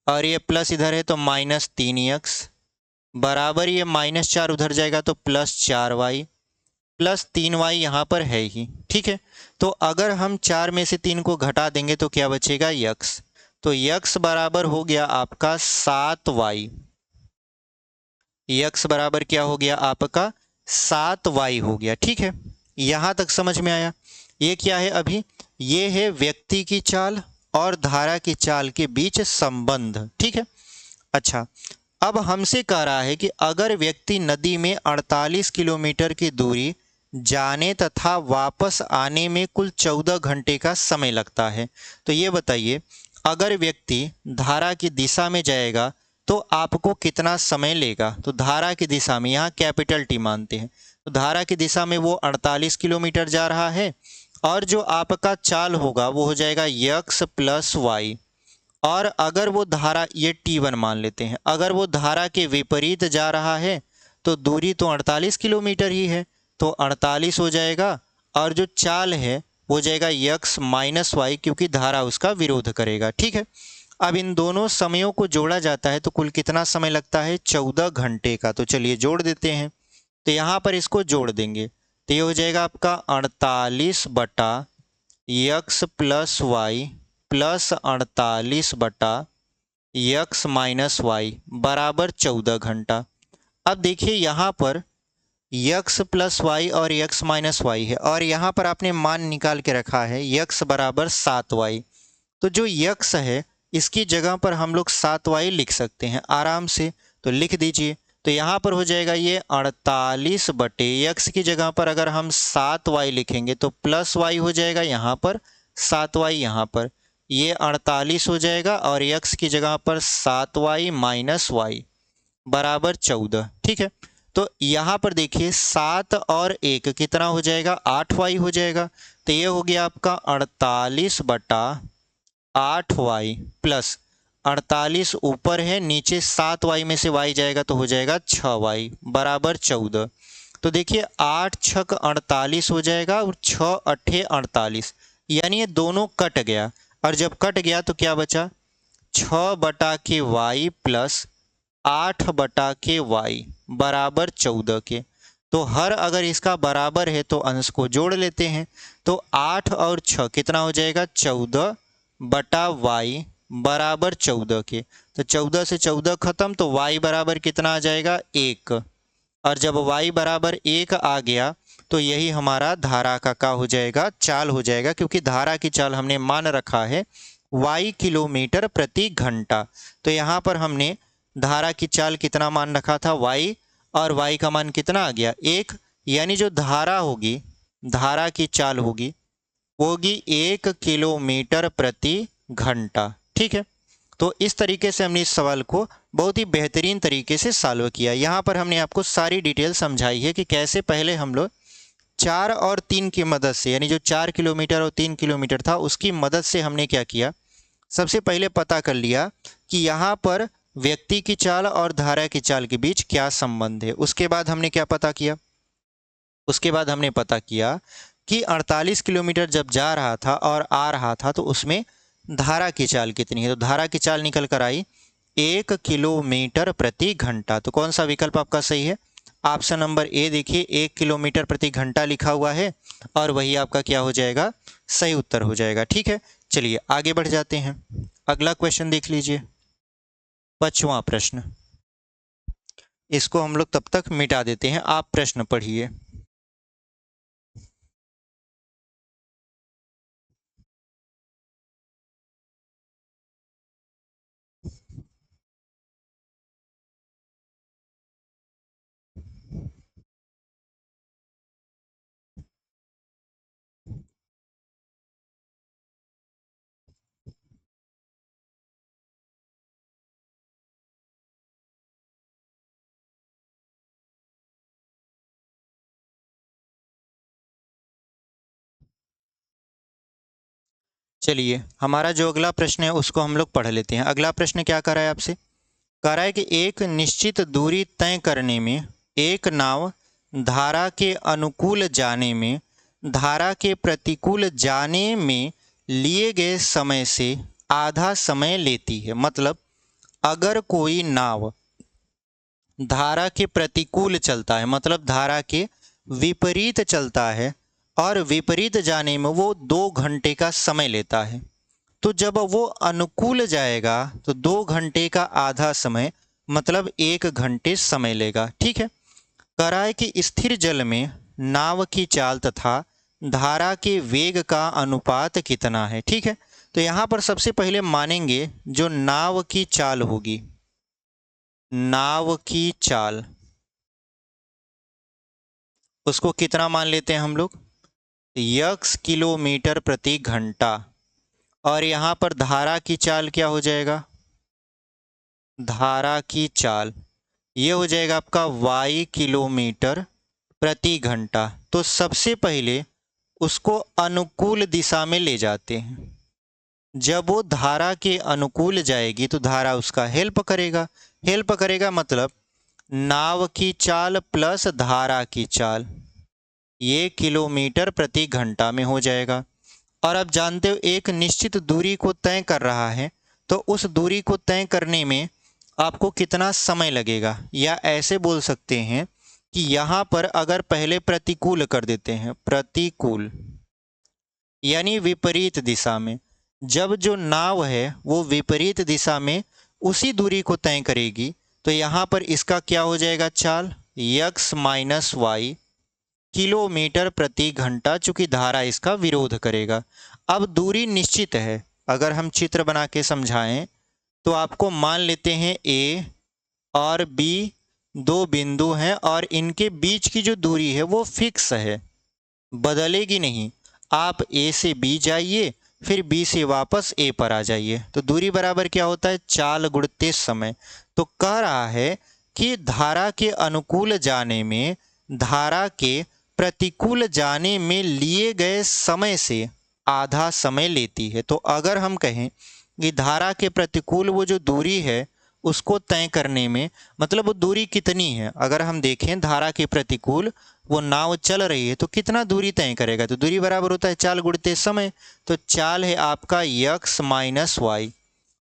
और ये प्लस इधर है तो माइनस 3x बराबर ये -4 उधर जाएगा तो प्लस 4y प्लस 3y यहाँ पर है ही। ठीक है, तो अगर हम 4 में से 3 को घटा देंगे तो क्या बचेगा, x। तो x बराबर हो गया आपका 7y। x बराबर क्या हो गया आपका 7y हो गया। ठीक है, यहाँ तक समझ में आया। ये क्या है, अभी ये है व्यक्ति की चाल और धारा की चाल के बीच संबंध। ठीक है, अच्छा अब हमसे कह रहा है कि अगर व्यक्ति नदी में 48 किलोमीटर की दूरी जाने तथा वापस आने में कुल 14 घंटे का समय लगता है, तो ये बताइए अगर व्यक्ति धारा की दिशा में जाएगा तो आपको कितना समय लेगा। तो धारा की दिशा में, यहाँ कैपिटल टी मानते हैं, तो धारा की दिशा में वो 48 किलोमीटर जा रहा है, और जो आपका चाल होगा वो हो जाएगा यक्स प्लस वाई। और अगर वो धारा, ये T1 मान लेते हैं, अगर वो धारा के विपरीत जा रहा है तो दूरी तो 48 किलोमीटर ही है, तो 48 हो जाएगा, और जो चाल है वो जाएगा x माइनस वाई क्योंकि धारा उसका विरोध करेगा। ठीक है, अब इन दोनों समयों को जोड़ा जाता है तो कुल कितना समय लगता है, 14 घंटे का। तो चलिए जोड़ देते हैं, तो यहाँ पर इसको जोड़ देंगे तो ये हो जाएगा आपका 48 बटा यक्स प्लस वाई प्लस 48 बटा यक्स माइनस वाई बराबर 14 घंटा। अब देखिए यहाँ पर यक्स प्लस वाई और यक्स माइनस वाई है, और यहाँ पर आपने मान निकाल के रखा है यक्स बराबर 7y। तो जो यक्स है इसकी जगह पर हम लोग 7y लिख सकते हैं आराम से, तो लिख दीजिए। तो यहाँ पर हो जाएगा ये 48 बटे यक्स की जगह पर अगर हम 7y लिखेंगे तो प्लस y हो जाएगा, यहाँ पर 7y, यहाँ पर ये 48 हो जाएगा, और यक्स की जगह पर 7y माइनस वाई बराबर 14। ठीक है, तो यहाँ पर देखिए 7 और 1 कितना हो जाएगा, 8y हो जाएगा। तो ये हो गया आपका 48 बटा 8y प्लस 48 ऊपर है, नीचे 7y में से y जाएगा तो हो जाएगा 6y बराबर 14। तो देखिए 8 छक 48 हो जाएगा और 6 अट्ठे 48, यानी ये दोनों कट गया, और जब कट गया तो क्या बचा, 6 बटा के y प्लस 8 बटा के y बराबर 14 के। तो हर अगर इसका बराबर है तो अंश को जोड़ लेते हैं, तो 8 और 6 कितना हो जाएगा, 14 बटा y बराबर 14 के। तो 14 से 14 खत्म, तो y बराबर कितना आ जाएगा, 1। और जब y बराबर 1 आ गया तो यही हमारा धारा का हो जाएगा, चाल हो जाएगा, क्योंकि धारा की चाल हमने मान रखा है y किलोमीटर प्रति घंटा। तो यहाँ पर हमने धारा की चाल कितना मान रखा था, y, और y का मान कितना आ गया, 1, यानी जो धारा होगी, धारा की चाल होगी वो होगी 1 किलोमीटर प्रति घंटा। ठीक है, तो इस तरीके से हमने इस सवाल को बहुत ही बेहतरीन तरीके से सॉल्व किया। यहाँ पर हमने आपको सारी डिटेल समझाई है कि कैसे पहले हम लोग 4 और 3 की मदद से, यानी जो 4 किलोमीटर और 3 किलोमीटर था उसकी मदद से हमने क्या किया, सबसे पहले पता कर लिया कि यहाँ पर व्यक्ति की चाल और धारा की चाल के बीच क्या संबंध है। उसके बाद हमने क्या पता किया, उसके बाद हमने पता किया कि 48 किलोमीटर जब जा रहा था और आ रहा था तो उसमें धारा की चाल कितनी है। तो धारा की चाल निकल कर आई 1 किलोमीटर प्रति घंटा। तो कौन सा विकल्प आपका सही है? ऑप्शन नंबर ए देखिए, 1 किलोमीटर प्रति घंटा लिखा हुआ है और वही आपका क्या हो जाएगा? सही उत्तर हो जाएगा। ठीक है, चलिए आगे बढ़ जाते हैं। अगला क्वेश्चन देख लीजिए, 5वां प्रश्न। इसको हम लोग तब तक मिटा देते हैं, आप प्रश्न पढ़िए। चलिए हमारा जो अगला प्रश्न है उसको हम लोग पढ़ लेते हैं। अगला प्रश्न क्या कर रहा है आपसे? कह रहा है कि एक निश्चित दूरी तय करने में एक नाव धारा के अनुकूल जाने में धारा के प्रतिकूल जाने में लिए गए समय से आधा समय लेती है। मतलब अगर कोई नाव धारा के प्रतिकूल चलता है, मतलब धारा के विपरीत चलता है और विपरीत जाने में वो 2 घंटे का समय लेता है, तो जब वो अनुकूल जाएगा तो 2 घंटे का आधा समय मतलब 1 घंटे समय लेगा। ठीक है, कह रहा है कि स्थिर जल में नाव की चाल तथा धारा के वेग का अनुपात कितना है। ठीक है, तो यहाँ पर सबसे पहले मानेंगे जो नाव की चाल होगी, नाव की चाल, उसको कितना मान लेते हैं हम लोग? x किलोमीटर प्रति घंटा। और यहाँ पर धारा की चाल क्या हो जाएगा? धारा की चाल ये हो जाएगा आपका y किलोमीटर प्रति घंटा। तो सबसे पहले उसको अनुकूल दिशा में ले जाते हैं। जब वो धारा के अनुकूल जाएगी तो धारा उसका हेल्प करेगा। हेल्प करेगा मतलब नाव की चाल प्लस धारा की चाल, ये किलोमीटर प्रति घंटा में हो जाएगा। और अब जानते हो एक निश्चित दूरी को तय कर रहा है, तो उस दूरी को तय करने में आपको कितना समय लगेगा, या ऐसे बोल सकते हैं कि यहाँ पर अगर पहले प्रतिकूल कर देते हैं, प्रतिकूल यानी विपरीत दिशा में, जब जो नाव है वो विपरीत दिशा में उसी दूरी को तय करेगी, तो यहाँ पर इसका क्या हो जाएगा? चाल x माइनस वाई किलोमीटर प्रति घंटा, चूंकि धारा इसका विरोध करेगा। अब दूरी निश्चित है, अगर हम चित्र बना के समझाएं तो आपको मान लेते हैं A और B 2 बिंदु हैं और इनके बीच की जो दूरी है वो फिक्स है, बदलेगी नहीं। आप A से B जाइए, फिर B से वापस A पर आ जाइए, तो दूरी बराबर क्या होता है? चाल गुणित समय। तो कह रहा है कि धारा के अनुकूल जाने में धारा के प्रतिकूल जाने में लिए गए समय से आधा समय लेती है। तो अगर हम कहें कि धारा के प्रतिकूल वो जो दूरी है उसको तय करने में, मतलब वो दूरी कितनी है, अगर हम देखें धारा के प्रतिकूल वो नाव चल रही है तो कितना दूरी तय करेगा? तो दूरी बराबर होता है चाल गुणित समय। तो चाल है आपका x माइनस वाई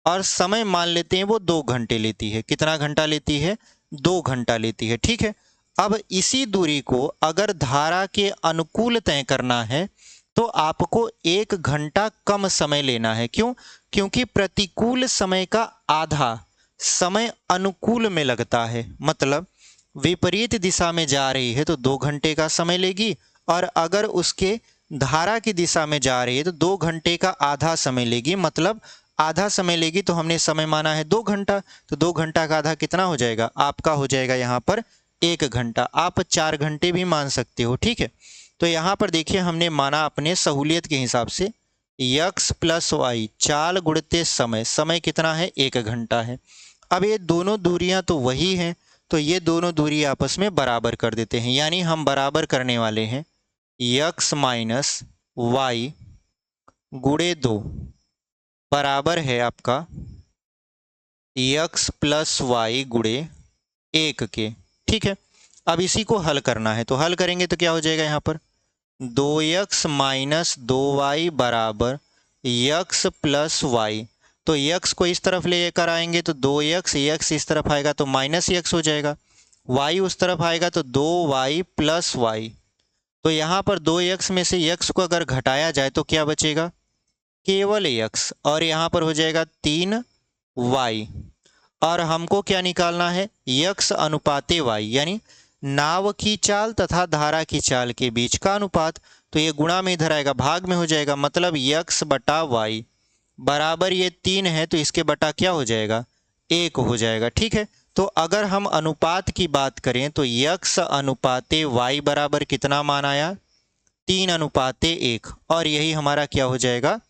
और समय मान लेते हैं वो 2 घंटे लेती है। कितना घंटा लेती है? 2 घंटा लेती है। ठीक है, अब इसी दूरी को अगर धारा के अनुकूल तय करना है तो आपको 1 घंटा कम समय लेना है। क्यों? क्योंकि प्रतिकूल समय का आधा समय अनुकूल में लगता है, मतलब विपरीत दिशा में जा रही है तो 2 घंटे का समय लेगी, और अगर उसके धारा की दिशा में जा रही है तो 2 घंटे का आधा समय लेगी, मतलब आधा समय लेगी। तो हमने समय माना है 2 घंटा, तो 2 घंटा का आधा कितना हो जाएगा? आपका हो जाएगा यहाँ पर 1 घंटा। आप 4 घंटे भी मान सकते हो। ठीक है, तो यहाँ पर देखिए हमने माना अपने सहूलियत के हिसाब से x प्लस वाई, चाल गुणित समय, समय कितना है? 1 घंटा है। अब ये दोनों दूरियां तो वही हैं, तो ये दोनों दूरी आपस में बराबर कर देते हैं, यानी हम बराबर करने वाले हैं x माइनस वाई गुणे 2 बराबर है आपका x प्लस वाई गुणे 1 के। ठीक है, अब इसी को हल करना है, तो हल करेंगे तो क्या हो जाएगा? यहाँ पर 2x माइनस 2y बराबर x प्लस वाई। तो x को इस तरफ लेकर आएंगे तो 2x, x इस तरफ आएगा तो माइनस x हो जाएगा, y उस तरफ आएगा तो 2y प्लस y। तो यहाँ पर 2x में से x को अगर घटाया जाए तो क्या बचेगा, केवल x, और यहाँ पर हो जाएगा 3y। और हमको क्या निकालना है, x अनुपाते y, यानी नाव की चाल तथा धारा की चाल के बीच का अनुपात। तो ये गुणा में इधर आएगा, भाग में हो जाएगा, मतलब x बटा y बराबर ये 3 है तो इसके बटा क्या हो जाएगा, 1 हो जाएगा। ठीक है, तो अगर हम अनुपात की बात करें तो x अनुपाते y बराबर कितना मान आया, 3 अनुपाते 1, और यही हमारा क्या हो जाएगा,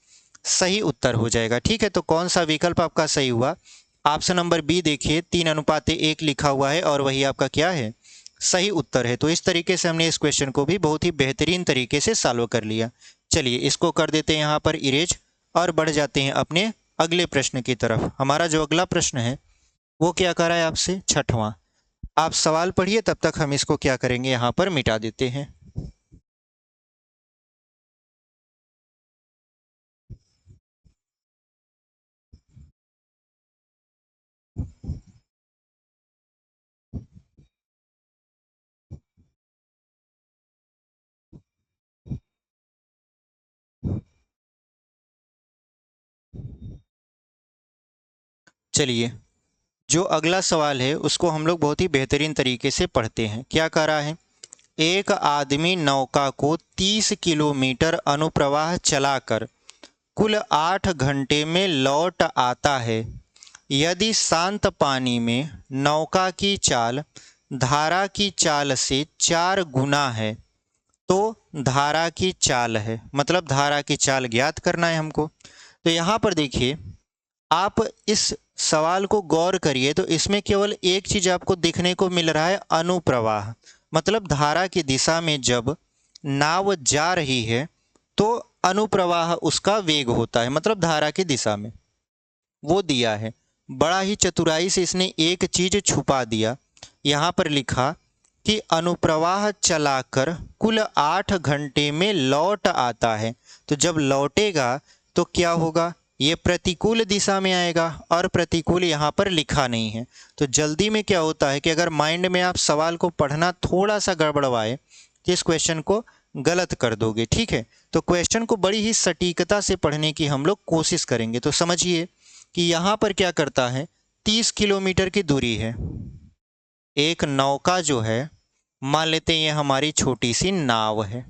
सही उत्तर हो जाएगा। ठीक है, तो कौन सा विकल्प आपका सही हुआ, ऑप्शन नंबर बी देखिए, 3 अनुपाते 1 लिखा हुआ है और वही आपका क्या है, सही उत्तर है। तो इस तरीके से हमने इस क्वेश्चन को भी बहुत ही बेहतरीन तरीके से सॉल्व कर लिया। चलिए इसको कर देते हैं यहाँ पर इरेज और बढ़ जाते हैं अपने अगले प्रश्न की तरफ। हमारा जो अगला प्रश्न है वो क्या कर रहा है आपसे, 6वां। आप सवाल पढ़िए, तब तक हम इसको क्या करेंगे, यहाँ पर मिटा देते हैं। चलिए जो अगला सवाल है उसको हम लोग बहुत ही बेहतरीन तरीके से पढ़ते हैं। क्या कह रहा है, एक आदमी नौका को 30 किलोमीटर अनुप्रवाह चलाकर कुल 8 घंटे में लौट आता है। यदि शांत पानी में नौका की चाल धारा की चाल से 4 गुना है तो धारा की चाल है, मतलब धारा की चाल ज्ञात करना है हमको। तो यहाँ पर देखिए, आप इस सवाल को गौर करिए तो इसमें केवल एक चीज आपको देखने को मिल रहा है, अनुप्रवाह, मतलब धारा की दिशा में जब नाव जा रही है तो अनुप्रवाह उसका वेग होता है, मतलब धारा की दिशा में, वो दिया है। बड़ा ही चतुराई से इसने एक चीज छुपा दिया, यहाँ पर लिखा कि अनुप्रवाह चलाकर कुल 8 घंटे में लौट आता है। तो जब लौटेगा तो क्या होगा, ये प्रतिकूल दिशा में आएगा, और प्रतिकूल यहाँ पर लिखा नहीं है। तो जल्दी में क्या होता है कि अगर माइंड में आप सवाल को पढ़ना थोड़ा सा गड़बड़वाए तो इस क्वेश्चन को गलत कर दोगे। ठीक है, तो क्वेश्चन को बड़ी ही सटीकता से पढ़ने की हम लोग कोशिश करेंगे। तो समझिए कि यहाँ पर क्या करता है, 30 किलोमीटर की दूरी है, एक नौका जो है, मान लेते हैं ये हमारी छोटी सी नाव है।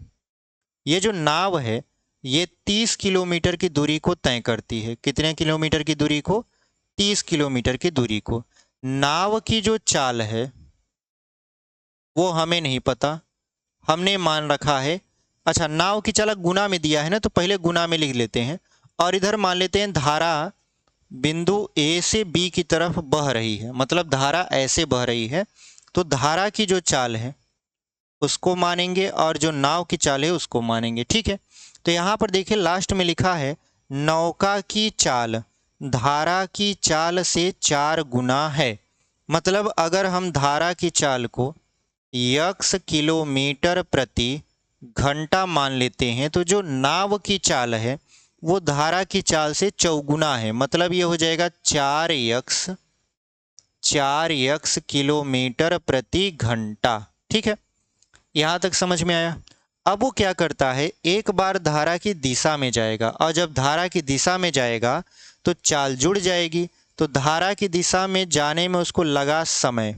ये जो नाव है ये 30 किलोमीटर की दूरी को तय करती है। कितने किलोमीटर की दूरी को, 30 किलोमीटर की दूरी को। नाव की जो चाल है वो हमें नहीं पता, हमने मान रखा है, अच्छा नाव की चाल गुना में दिया है ना, तो पहले गुना में लिख लेते हैं। और इधर मान लेते हैं धारा बिंदु ए से बी की तरफ बह रही है, मतलब धारा ऐसे बह रही है, तो धारा की जो चाल है उसको मानेंगे और जो नाव की चाल है उसको मानेंगे। ठीक है, तो यहाँ पर देखिए लास्ट में लिखा है नौका की चाल धारा की चाल से 4 गुना है। मतलब अगर हम धारा की चाल को x किलोमीटर प्रति घंटा मान लेते हैं तो जो नाव की चाल है वो धारा की चाल से 4 गुना है, मतलब ये हो जाएगा 4x किलोमीटर प्रति घंटा। ठीक है, यहाँ तक समझ में आया। अब वो क्या करता है, एक बार धारा की दिशा में जाएगा, और जब धारा की दिशा में जाएगा तो चाल जुड़ जाएगी। तो धारा की दिशा में जाने में उसको लगा समय,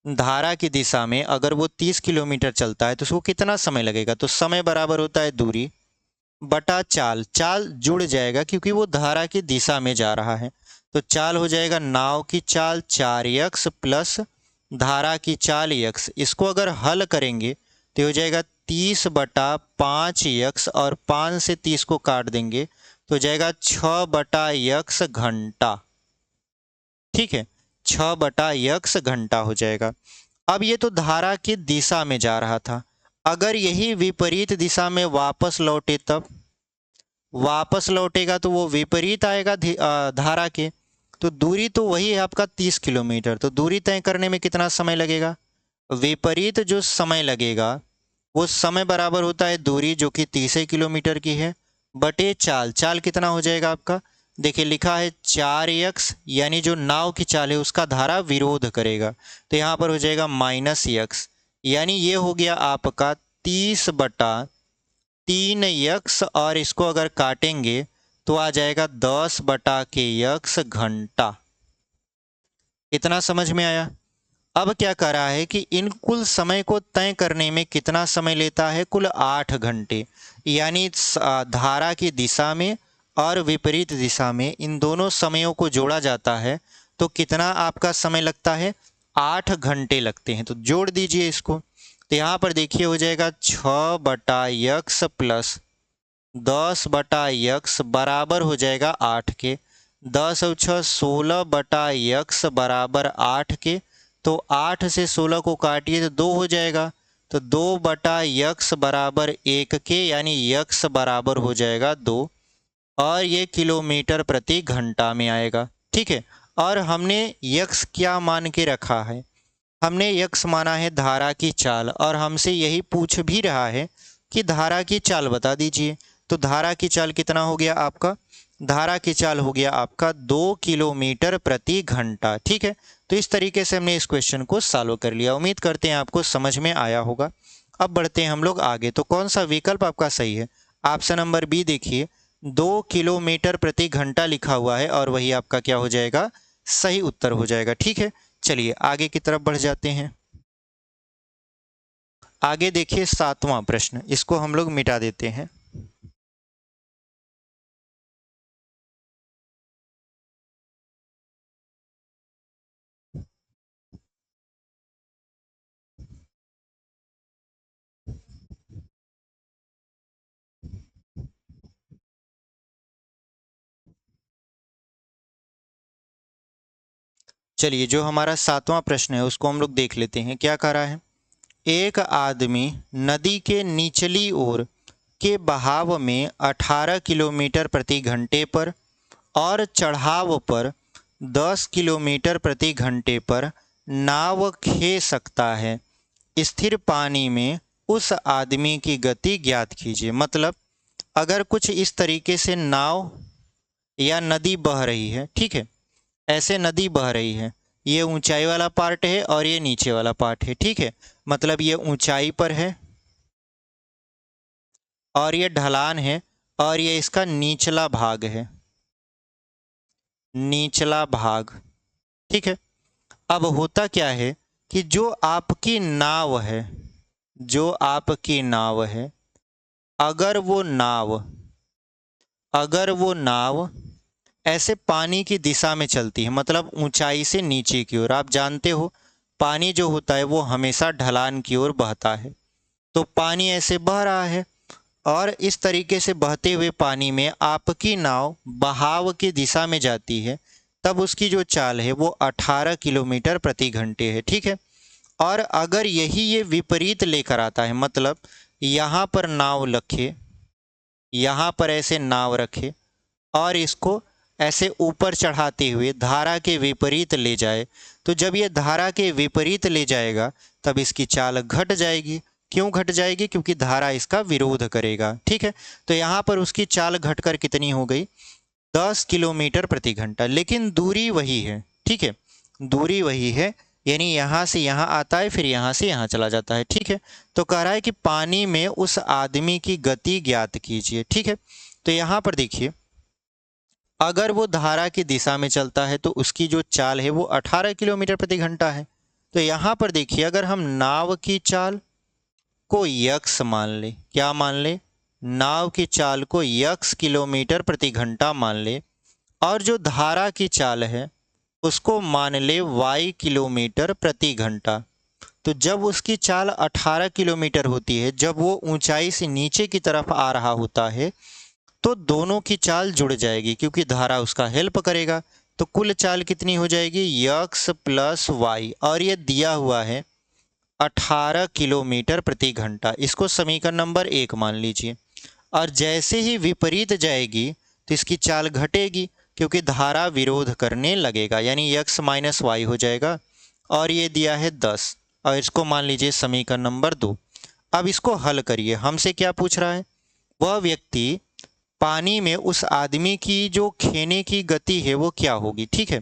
धारा की दिशा में अगर वो 30 किलोमीटर चलता है तो उसको कितना समय लगेगा, तो समय बराबर होता है दूरी बटा चाल। चाल जुड़ जाएगा क्योंकि वो धारा की दिशा में जा रहा है, तो चाल हो जाएगा नाव की चाल 4x प्लस धारा की चाल x। इसको अगर हल करेंगे तो हो जाएगा 30 बटा 5x, और 5 से 30 को काट देंगे तो हो जाएगा 6 बटा x घंटा। ठीक है, 6 बटा x घंटा हो जाएगा। अब ये तो धारा की दिशा में जा रहा था, अगर यही विपरीत दिशा में वापस लौटे, तब वापस लौटेगा तो वो विपरीत आएगा धारा के, तो दूरी तो वही है आपका 30 किलोमीटर। तो दूरी तय करने में कितना समय लगेगा, विपरीत जो समय लगेगा वो समय बराबर होता है दूरी जो कि 30 किलोमीटर की है बटे चाल। चाल कितना हो जाएगा आपका, देखिए लिखा है 4x, यानी जो नाव की चाल है उसका धारा विरोध करेगा, तो यहाँ पर हो जाएगा -x, यानी ये हो गया आपका 30/3x, और इसको अगर काटेंगे तो आ जाएगा 10/x घंटा। इतना समझ में आया। अब क्या कर रहा है कि इन कुल समय को तय करने में कितना समय लेता है, कुल 8 घंटे, यानी धारा की दिशा में और विपरीत दिशा में इन दोनों समयों को जोड़ा जाता है तो कितना आपका समय लगता है, 8 घंटे लगते हैं। तो जोड़ दीजिए इसको, तो यहाँ पर देखिए हो जाएगा 6/x प्लस 10/x बराबर हो जाएगा 8 के, 10 और 6 16/x बराबर 8 के, तो 8 से 16 को काटिए तो 2 हो जाएगा, तो 2/x बराबर 1 के, यानी x बराबर हो जाएगा 2, और ये किलोमीटर प्रति घंटा में आएगा। ठीक है, और हमने x क्या मान के रखा है, हमने x माना है धारा की चाल, और हमसे यही पूछ भी रहा है कि धारा की चाल बता दीजिए। तो धारा की चाल कितना हो गया आपका, धारा की चाल हो गया आपका 2 किलोमीटर प्रति घंटा। ठीक है, तो इस तरीके से हमने इस क्वेश्चन को सॉल्व कर लिया। उम्मीद करते हैं आपको समझ में आया होगा। अब बढ़ते हैं हम लोग आगे। तो कौन सा विकल्प आपका सही है, ऑप्शन नंबर बी देखिए, 2 किलोमीटर प्रति घंटा लिखा हुआ है, और वही आपका क्या हो जाएगा, सही उत्तर हो जाएगा। ठीक है, चलिए आगे की तरफ बढ़ जाते हैं। आगे देखिए 7वां प्रश्न, इसको हम लोग मिटा देते हैं। चलिए जो हमारा 7वां प्रश्न है उसको हम लोग देख लेते हैं। क्या कह रहा है, एक आदमी नदी के निचली ओर के बहाव में 18 किलोमीटर प्रति घंटे पर और चढ़ाव पर 10 किलोमीटर प्रति घंटे पर नाव खे सकता है। स्थिर पानी में उस आदमी की गति ज्ञात कीजिए। मतलब अगर कुछ इस तरीके से नाव या नदी बह रही है, ठीक है, ऐसे नदी बह रही है, ये ऊंचाई वाला पार्ट है और ये नीचे वाला पार्ट है। ठीक है, मतलब ये ऊंचाई पर है और ये ढलान है, और ये इसका निचला भाग है, निचला भाग। ठीक है, अब होता क्या है कि जो आपकी नाव है, जो आपकी नाव है, अगर वो नाव अगर वो नाव ऐसे पानी की दिशा में चलती है, मतलब ऊंचाई से नीचे की ओर, आप जानते हो पानी जो होता है वो हमेशा ढलान की ओर बहता है, तो पानी ऐसे बह रहा है, और इस तरीके से बहते हुए पानी में आपकी नाव बहाव की दिशा में जाती है, तब उसकी जो चाल है वो 18 किलोमीटर प्रति घंटे है। ठीक है, और अगर यही ये विपरीत लेकर आता है, मतलब यहाँ पर नाव रखे, यहाँ पर ऐसे नाव रखे और इसको ऐसे ऊपर चढ़ाते हुए धारा के विपरीत ले जाए, तो जब ये धारा के विपरीत ले जाएगा तब इसकी चाल घट जाएगी। क्यों घट जाएगी, क्योंकि धारा इसका विरोध करेगा। ठीक है, तो यहाँ पर उसकी चाल घटकर कितनी हो गई, 10 किलोमीटर प्रति घंटा, लेकिन दूरी वही है। ठीक है, दूरी वही है, यानी यहाँ से यहाँ आता है फिर यहाँ से यहाँ चला जाता है। ठीक है, तो कह रहा है कि पानी में उस आदमी की गति ज्ञात कीजिए। ठीक है, तो यहाँ पर देखिए, अगर वो धारा की दिशा में चलता है तो उसकी जो चाल है वो 18 किलोमीटर प्रति घंटा है। तो यहाँ पर देखिए, अगर हम नाव की चाल को यक्स मान ले, क्या मान ले, नाव की चाल को यक्स किलोमीटर प्रति घंटा मान ले, और जो धारा की चाल है उसको मान ले वाई किलोमीटर प्रति घंटा, तो जब उसकी चाल 18 किलोमीटर होती है, जब वो ऊंचाई से नीचे की तरफ आ रहा होता है, तो दोनों की चाल जुड़ जाएगी क्योंकि धारा उसका हेल्प करेगा। तो कुल चाल कितनी हो जाएगी, यक्स प्लस वाई, और ये दिया हुआ है 18 किलोमीटर प्रति घंटा। इसको समीकरण नंबर 1 मान लीजिए। और जैसे ही विपरीत जाएगी तो इसकी चाल घटेगी क्योंकि धारा विरोध करने लगेगा, यानी यक्स माइनस वाई हो जाएगा। और ये दिया है 10, और इसको मान लीजिए समीकरण नंबर 2। अब इसको हल करिए। हमसे क्या पूछ रहा है, वह व्यक्ति पानी में उस आदमी की जो खेने की गति है वो क्या होगी। ठीक है,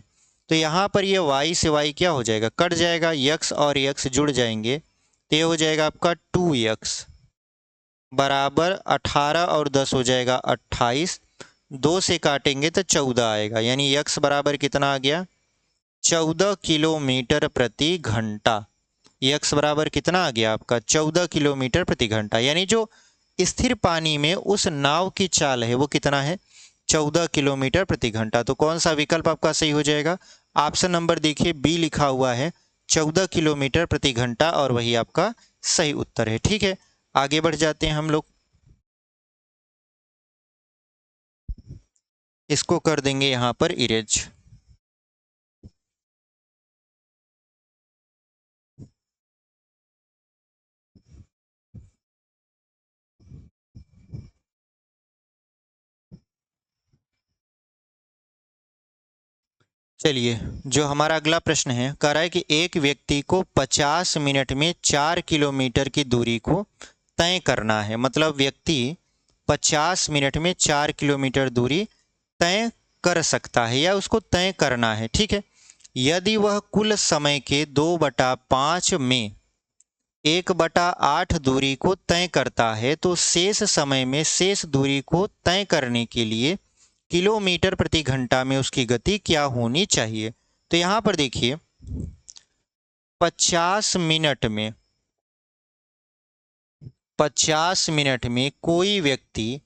तो यहाँ पर ये y से y क्या हो जाएगा, कट जाएगा, x और x जुड़ जाएंगे, तो ये हो जाएगा आपका 2x बराबर 18 और 10 हो जाएगा 28, 2 से काटेंगे तो 14 आएगा, यानी x बराबर कितना आ गया, 14 किलोमीटर प्रति घंटा। x बराबर कितना आ गया आपका, 14 किलोमीटर प्रति घंटा। यानी जो स्थिर पानी में उस नाव की चाल है वो कितना है, 14 किलोमीटर प्रति घंटा। तो कौन सा विकल्प आपका सही हो जाएगा, ऑप्शन नंबर देखिए बी लिखा हुआ है 14 किलोमीटर प्रति घंटा, और वही आपका सही उत्तर है। ठीक है, आगे बढ़ जाते हैं हम लोग, इसको कर देंगे यहाँ पर इरेज। चलिए, जो हमारा अगला प्रश्न है, कह रहा है कि एक व्यक्ति को 50 मिनट में 4 किलोमीटर की दूरी को तय करना है। मतलब व्यक्ति 50 मिनट में 4 किलोमीटर दूरी तय कर सकता है या उसको तय करना है। ठीक है, यदि वह कुल समय के 2/5 में 1/8 दूरी को तय करता है तो शेष समय में शेष दूरी को तय करने के लिए किलोमीटर प्रति घंटा में उसकी गति क्या होनी चाहिए। तो यहाँ पर देखिए 50 मिनट में कोई व्यक्ति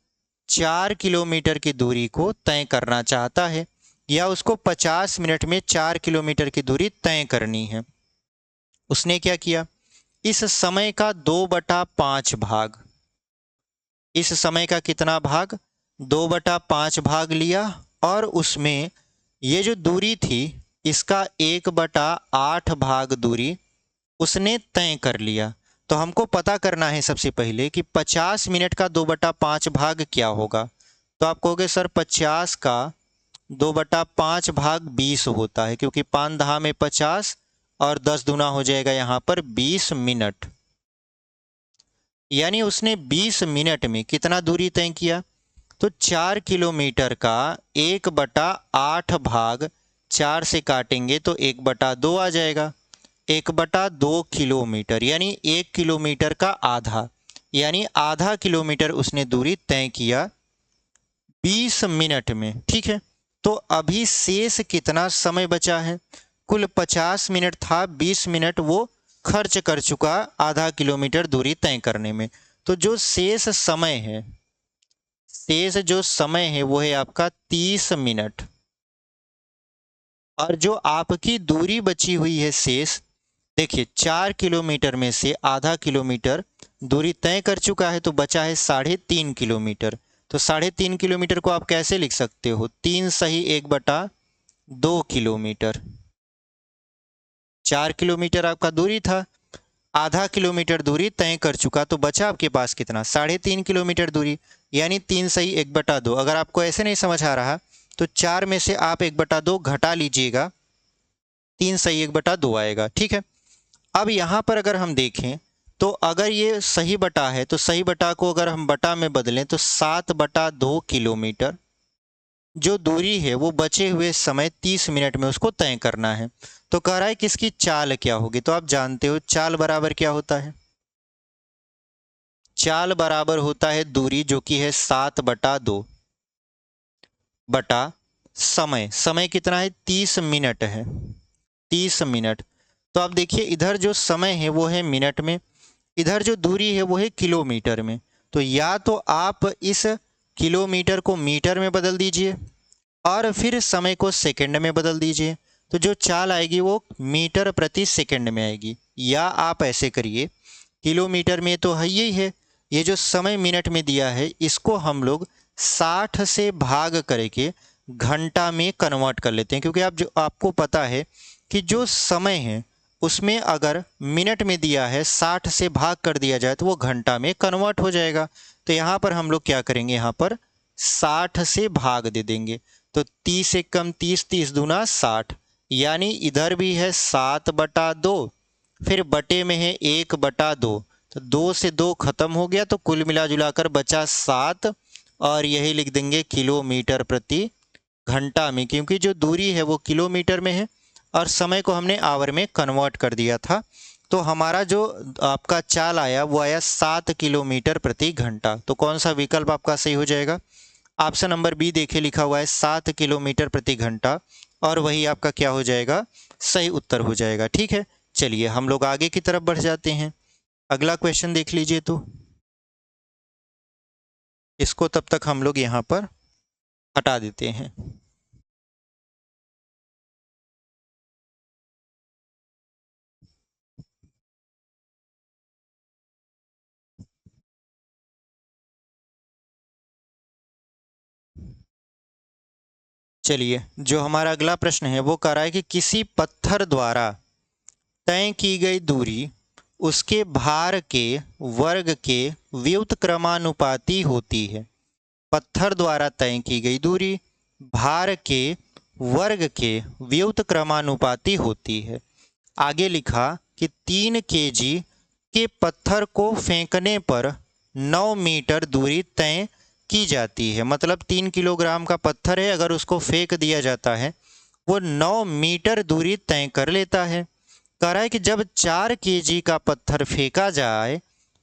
4 किलोमीटर की दूरी को तय करना चाहता है, या उसको 50 मिनट में 4 किलोमीटर की दूरी तय करनी है। उसने क्या किया, इस समय का 2/5 भाग, इस समय का कितना भाग, 2/5 भाग लिया, और उसमें ये जो दूरी थी इसका 1/8 भाग दूरी उसने तय कर लिया। तो हमको पता करना है सबसे पहले कि 50 मिनट का 2/5 भाग क्या होगा। तो आप कहोगे सर 50 का 2/5 भाग 20 होता है, क्योंकि 5 दहा में 50 और 10 दूना हो जाएगा यहाँ पर 20 मिनट। यानी उसने 20 मिनट में कितना दूरी तय किया, तो 4 किलोमीटर का 1/8 भाग 4 से काटेंगे तो 1/2 आ जाएगा, 1/2 किलोमीटर, यानी 1 किलोमीटर का आधा, यानी आधा किलोमीटर उसने दूरी तय किया 20 मिनट में। ठीक है, तो अभी शेष कितना समय बचा है, कुल 50 मिनट था, 20 मिनट वो खर्च कर चुका आधा किलोमीटर दूरी तय करने में। तो जो शेष समय है, शेष जो समय है वो है आपका 30 मिनट, और जो आपकी दूरी बची हुई है शेष, देखिए 4 किलोमीटर में से आधा किलोमीटर दूरी तय कर चुका है, तो बचा है 3.5 किलोमीटर। तो 3.5 किलोमीटर को आप कैसे लिख सकते हो, 3 सही 1/2 किलोमीटर। 4 किलोमीटर आपका दूरी था, आधा किलोमीटर दूरी तय कर चुका, तो बचा आपके पास कितना, 3.5 किलोमीटर दूरी, यानी 3 सही 1/2। अगर आपको ऐसे नहीं समझ आ रहा तो 4 में से आप 1/2 घटा लीजिएगा, 3 सही 1/2 आएगा। ठीक है, अब यहाँ पर अगर हम देखें तो अगर ये सही बटा है तो सही बटा को अगर हम बटा में बदलें तो 7/2 किलोमीटर जो दूरी है वो बचे हुए समय 30 मिनट में उसको तय करना है। तो कह रहा है कि इसकी चाल क्या होगी। तो आप जानते हो चाल बराबर क्या होता है, चाल बराबर होता है दूरी जो कि है 7/2 बटा समय। समय कितना है, 30 मिनट है, 30 मिनट। तो आप देखिए इधर जो समय है वो है मिनट में, इधर जो दूरी है वो है किलोमीटर में। तो या तो आप इस किलोमीटर को मीटर में बदल दीजिए और फिर समय को सेकंड में बदल दीजिए, तो जो चाल आएगी वो मीटर प्रति सेकंड में आएगी। या आप ऐसे करिए, किलोमीटर में तो है ही है, ये जो समय मिनट में दिया है इसको हम लोग 60 से भाग करके घंटा में कन्वर्ट कर लेते हैं, क्योंकि आपको पता है कि जो समय है उसमें अगर मिनट में दिया है 60 से भाग कर दिया जाए तो वो घंटा में कन्वर्ट हो जाएगा। तो यहाँ पर हम लोग क्या करेंगे, यहाँ पर 60 से भाग दे देंगे, तो 30 एक कम 30, 30 दूना 60, यानी इधर भी है 7/2, फिर बटे में है 1/2, तो 2 से 2 खत्म हो गया, तो कुल मिला जुला कर बचा 7, और यही लिख देंगे किलोमीटर प्रति घंटा में, क्योंकि जो दूरी है वो किलोमीटर में है और समय को हमने आवर में कन्वर्ट कर दिया था। तो हमारा जो आपका चाल आया वो आया 7 किलोमीटर प्रति घंटा। तो कौन सा विकल्प आपका सही हो जाएगा? ऑप्शन नंबर बी देखिए लिखा हुआ है 7 किलोमीटर प्रति घंटा, और वही आपका क्या हो जाएगा? सही उत्तर हो जाएगा। ठीक है, चलिए हम लोग आगे की तरफ बढ़ जाते हैं। अगला क्वेश्चन देख लीजिए। तो इसको तब तक हम लोग यहाँ पर हटा देते हैं। चलिए, जो हमारा अगला प्रश्न है वो कह रहा है कि किसी पत्थर द्वारा तय की गई दूरी उसके भार के वर्ग के व्युत्क्रमानुपाती होती है। पत्थर द्वारा तय की गई दूरी भार के वर्ग के व्युत्क्रमानुपाती होती है। आगे लिखा कि 3 केजी के पत्थर को फेंकने पर 9 मीटर दूरी तय की जाती है। मतलब 3 किलोग्राम का पत्थर है, अगर उसको फेंक दिया जाता है वो 9 मीटर दूरी तय कर लेता है। कह रहा है कि जब 4 केजी का पत्थर फेंका जाए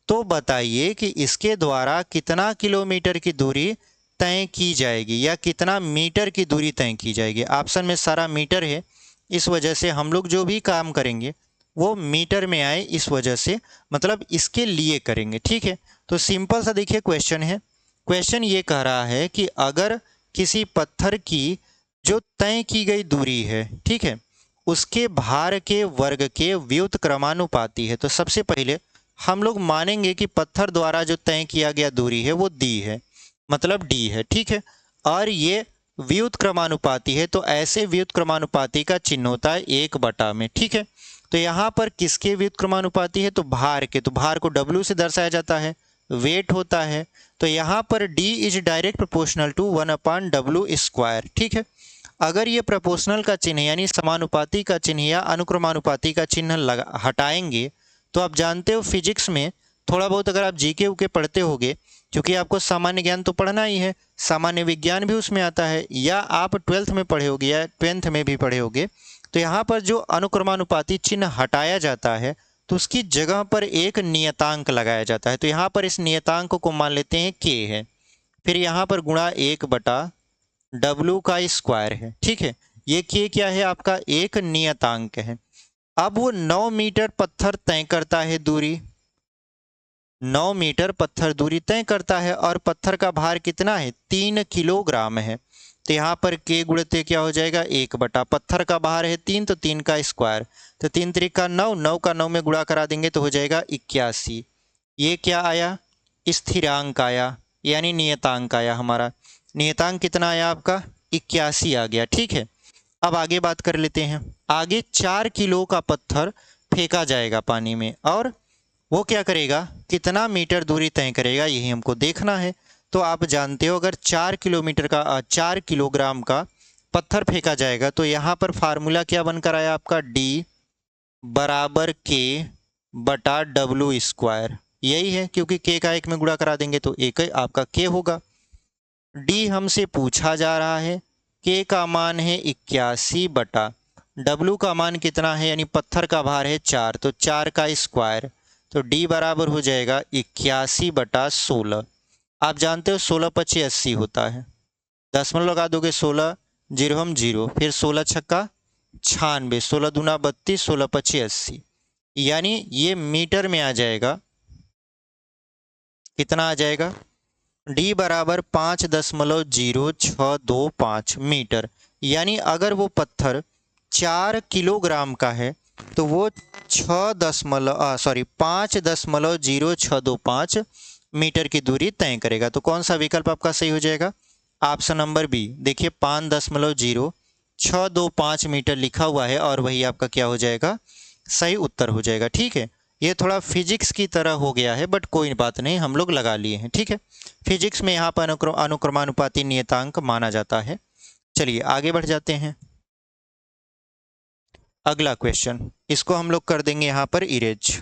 तो बताइए कि इसके द्वारा कितना किलोमीटर की दूरी तय की जाएगी या कितना मीटर की दूरी तय की जाएगी। ऑप्शन में सारा मीटर है, इस वजह से हम लोग जो भी काम करेंगे वो मीटर में आए, इस वजह से मतलब इसके लिए करेंगे। ठीक है, तो सिंपल सा देखिए क्वेश्चन है। क्वेश्चन ये कह रहा है कि अगर किसी पत्थर की जो तय की गई दूरी है, ठीक है, उसके भार के वर्ग के व्युत्क्रमानुपाती है, तो सबसे पहले हम लोग मानेंगे कि पत्थर द्वारा जो तय किया गया दूरी है वो दी है, मतलब डी है। ठीक है, और ये व्युत्क्रमानुपाती है, तो ऐसे व्युत्क्रमानुपाती का चिन्ह होता है 1/। में। ठीक है, तो यहाँ पर किसके व्युत्क्रमानुपाती है? तो भार के। तो भार को W से दर्शाया जाता है, वेट होता है। तो यहाँ पर D is direct proportional to 1/W²। ठीक है, अगर ये प्रपोर्शनल का चिन्ह यानी समानुपाती का चिन्ह या अनुक्रमानुपाती का चिन्ह हटाएंगे तो आप जानते हो फिजिक्स में थोड़ा बहुत अगर आप जीके उके पढ़ते होगे, क्योंकि आपको सामान्य ज्ञान तो पढ़ना ही है, सामान्य विज्ञान भी उसमें आता है, या आप 12th में पढ़े होगे या 10th में भी पढ़े होगे, तो यहाँ पर जो अनुक्रमानुपाती चिन्ह हटाया जाता है तो उसकी जगह पर एक नियतांक लगाया जाता है। तो यहाँ पर इस नियतांक को मान लेते हैं k है, फिर यहाँ पर गुणा 1/W² है। ठीक है, ये k क्या है? आपका एक नियतांक है। अब वो 9 मीटर पत्थर तय करता है दूरी, 9 मीटर पत्थर दूरी तय करता है, और पत्थर का भार कितना है? 3 किलोग्राम है। तो यहाँ पर k गुणते क्या हो जाएगा? 1/। पत्थर का भार है 3, तो 3 का स्क्वायर, तो 3 3 का 9, 9 का 9 में गुणा करा देंगे तो हो जाएगा 81। ये क्या आया? स्थिरांक आया, यानी नियतांक आया। हमारा नियतांक कितना आया आपका? 81 आ गया। ठीक है, अब आगे बात कर लेते हैं। आगे 4 किलो का पत्थर फेंका जाएगा पानी में, और वो क्या करेगा? कितना मीटर दूरी तय करेगा, यही हमको देखना है। तो आप जानते हो अगर 4 किलोग्राम का पत्थर फेंका जाएगा तो यहाँ पर फार्मूला क्या बनकर आया आपका? D बराबर K/W²। यही है, क्योंकि k का 1 में गुणा करा देंगे तो एक आपका k होगा। D हमसे पूछा जा रहा है, k का मान है 81/, W का मान कितना है यानी पत्थर का भार है 4, तो 4 का स्क्वायर, तो D बराबर हो जाएगा 81/16। आप जानते हो 16 पच्चीस 80 होता है, दशमलव लगा दोगे 16 जीरो हम जीरो, फिर 16 छक्का 96, 16 दूना 32, 16 पच्चीस 80, यानी ये मीटर में आ जाएगा। कितना आ जाएगा? D बराबर 5.0625 मीटर। यानी अगर वो पत्थर 4 किलोग्राम का है तो वो 5.0625 मीटर की दूरी तय करेगा। तो कौन सा विकल्प आपका सही हो जाएगा? Option number B. देखिए 5.0625 मीटर लिखा हुआ है, और वही आपका क्या हो जाएगा? सही उत्तर हो जाएगा। ठीक है, ये थोड़ा फिजिक्स की तरह हो गया है, बट कोई बात नहीं, हम लोग लगा लिए हैं। ठीक है, फिजिक्स में यहाँ पर अनुक्रमानुपाती नियतांक माना जाता है। चलिए आगे बढ़ जाते हैं। अगला क्वेश्चन, इसको हम लोग कर देंगे यहाँ पर इरेज।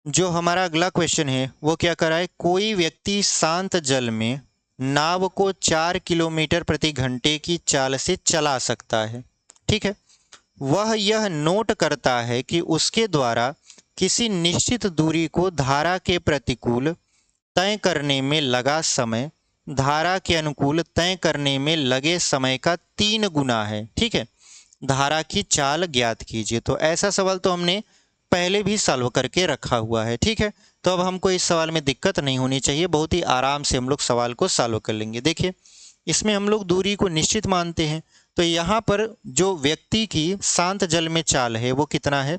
जो हमारा अगला क्वेश्चन है वो क्या कर रहा है, कोई व्यक्ति शांत जल में नाव को 4 किलोमीटर प्रति घंटे की चाल से चला सकता है। ठीक है, वह यह नोट करता है कि उसके द्वारा किसी निश्चित दूरी को धारा के प्रतिकूल तय करने में लगा समय धारा के अनुकूल तय करने में लगे समय का 3 गुना है। ठीक है, धारा की चाल ज्ञात कीजिए। तो ऐसा सवाल तो हमने पहले भी सॉल्व करके रखा हुआ है। ठीक है, तो अब हमको इस सवाल में दिक्कत नहीं होनी चाहिए, बहुत ही आराम से हम लोग सवाल को सॉल्व कर लेंगे। देखिए, इसमें हम लोग दूरी को निश्चित मानते हैं, तो यहाँ पर जो व्यक्ति की शांत जल में चाल है वो कितना है,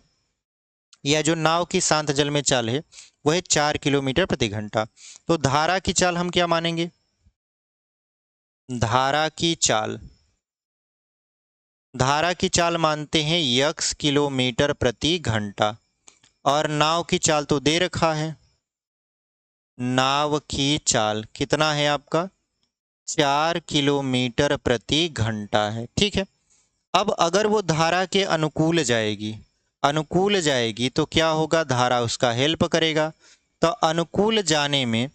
या जो नाव की शांत जल में चाल है वह है 4 किलोमीटर प्रति घंटा। तो धारा की चाल हम क्या मानेंगे, धारा की चाल मानते हैं x किलोमीटर प्रति घंटा। और नाव की चाल तो दे रखा है, नाव की चाल कितना है आपका, 4 किलोमीटर प्रति घंटा है। ठीक है, अब अगर वो धारा के अनुकूल जाएगी तो क्या होगा, धारा उसका हेल्प करेगा। तो अनुकूल जाने में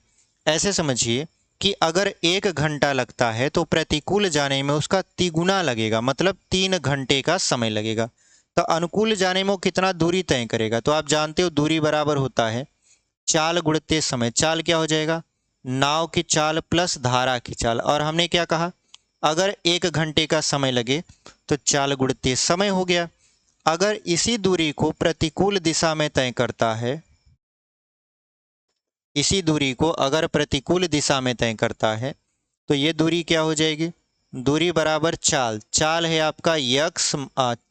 ऐसे समझिए कि अगर 1 घंटा लगता है तो प्रतिकूल जाने में उसका तिगुना लगेगा, मतलब 3 घंटे का समय लगेगा। तो अनुकूल जाने में वो कितना दूरी तय करेगा, तो आप जानते हो दूरी बराबर होता है चाल गुणित समय। चाल क्या हो जाएगा, नाव की चाल प्लस धारा की चाल। और हमने क्या कहा, अगर 1 घंटे का समय लगे तो चाल गुणित समय हो गया। अगर इसी दूरी को प्रतिकूल दिशा में तय करता है, इसी दूरी को अगर प्रतिकूल दिशा में तय करता है तो ये दूरी क्या हो जाएगी, दूरी बराबर चाल है आपका यक्स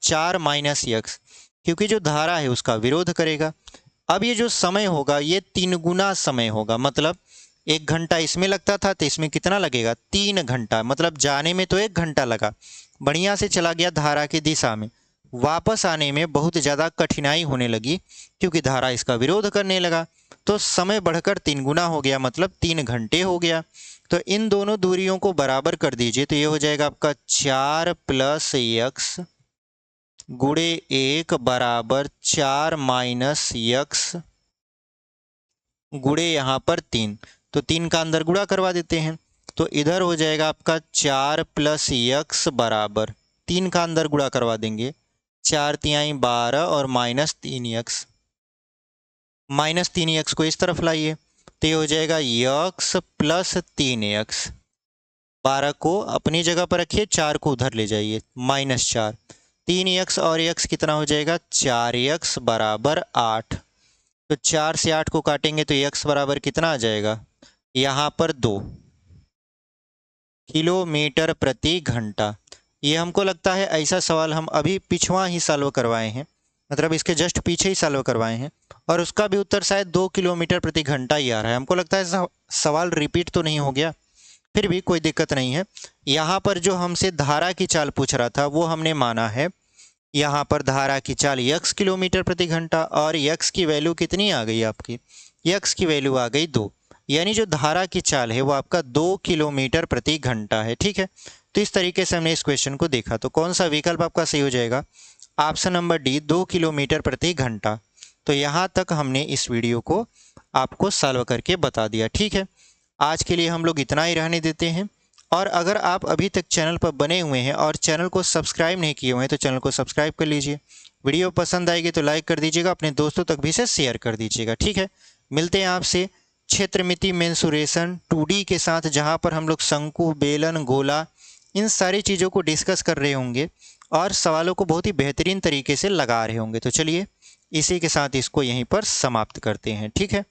4 माइनस यक्स, क्योंकि जो धारा है उसका विरोध करेगा। अब ये जो समय होगा ये 3 गुना समय होगा, मतलब 1 घंटा इसमें लगता था तो इसमें कितना लगेगा, 3 घंटा। मतलब जाने में तो 1 घंटा लगा, बढ़िया से चला गया धारा की दिशा में, वापस आने में बहुत ज़्यादा कठिनाई होने लगी क्योंकि धारा इसका विरोध करने लगा। तो समय बढ़कर 3 गुना हो गया, मतलब 3 घंटे हो गया। तो इन दोनों दूरियों को बराबर कर दीजिए, तो ये हो जाएगा आपका 4 प्लस यक्स गुणे 1 बराबर 4 माइनस यक्स गुणे यहाँ पर 3। तो 3 का अंदर गुणा करवा देते हैं, तो इधर हो जाएगा आपका 4 प्लस यक्स बराबर 3 का अंदर गुणा करवा देंगे, 4 तिहाई 12 और माइनस 3x। माइनस 3x को इस तरफ लाइए तो ये हो जाएगा x प्लस 3x। 12 को अपनी जगह पर रखिए, 4 को उधर ले जाइए, माइनस 4। 3x और x कितना हो जाएगा, 4x बराबर 8। तो 4 से 8 को काटेंगे तो x बराबर कितना आ जाएगा, यहाँ पर 2 किलोमीटर प्रति घंटा। ये हमको लगता है ऐसा सवाल हम अभी पिछवा ही सॉल्व करवाए हैं, मतलब इसके जस्ट पीछे ही सॉल्व करवाए हैं, और उसका भी उत्तर शायद 2 किलोमीटर प्रति घंटा ही आ रहा है। हमको लगता है सवाल रिपीट तो नहीं हो गया, फिर भी कोई दिक्कत नहीं है। यहाँ पर जो हमसे धारा की चाल पूछ रहा था वो हमने माना है, यहाँ पर धारा की चाल x किलोमीटर प्रति घंटा, और x की वैल्यू कितनी आ गई आपकी, x की वैल्यू आ गई 2, यानी जो धारा की चाल है वो आपका 2 किलोमीटर प्रति घंटा है। ठीक है, तो इस तरीके से हमने इस क्वेश्चन को देखा। तो कौन सा विकल्प आपका सही हो जाएगा, ऑप्शन नंबर डी, 2 किलोमीटर प्रति घंटा। तो यहाँ तक हमने इस वीडियो को आपको सॉल्व करके बता दिया। ठीक है, आज के लिए हम लोग इतना ही रहने देते हैं। और अगर आप अभी तक चैनल पर बने हुए हैं और चैनल को सब्सक्राइब नहीं किए हुए हैं तो चैनल को सब्सक्राइब कर लीजिए। वीडियो पसंद आएगी तो लाइक कर दीजिएगा, अपने दोस्तों तक भी इसे शेयर कर दीजिएगा। ठीक है, मिलते हैं आपसे क्षेत्रमिति मेंसुरेशन 2D के साथ, जहाँ पर हम लोग शंकु, बेलन, गोला, इन सारी चीज़ों को डिस्कस कर रहे होंगे और सवालों को बहुत ही बेहतरीन तरीके से लगा रहे होंगे। तो चलिए इसी के साथ इसको यहीं पर समाप्त करते हैं। ठीक है।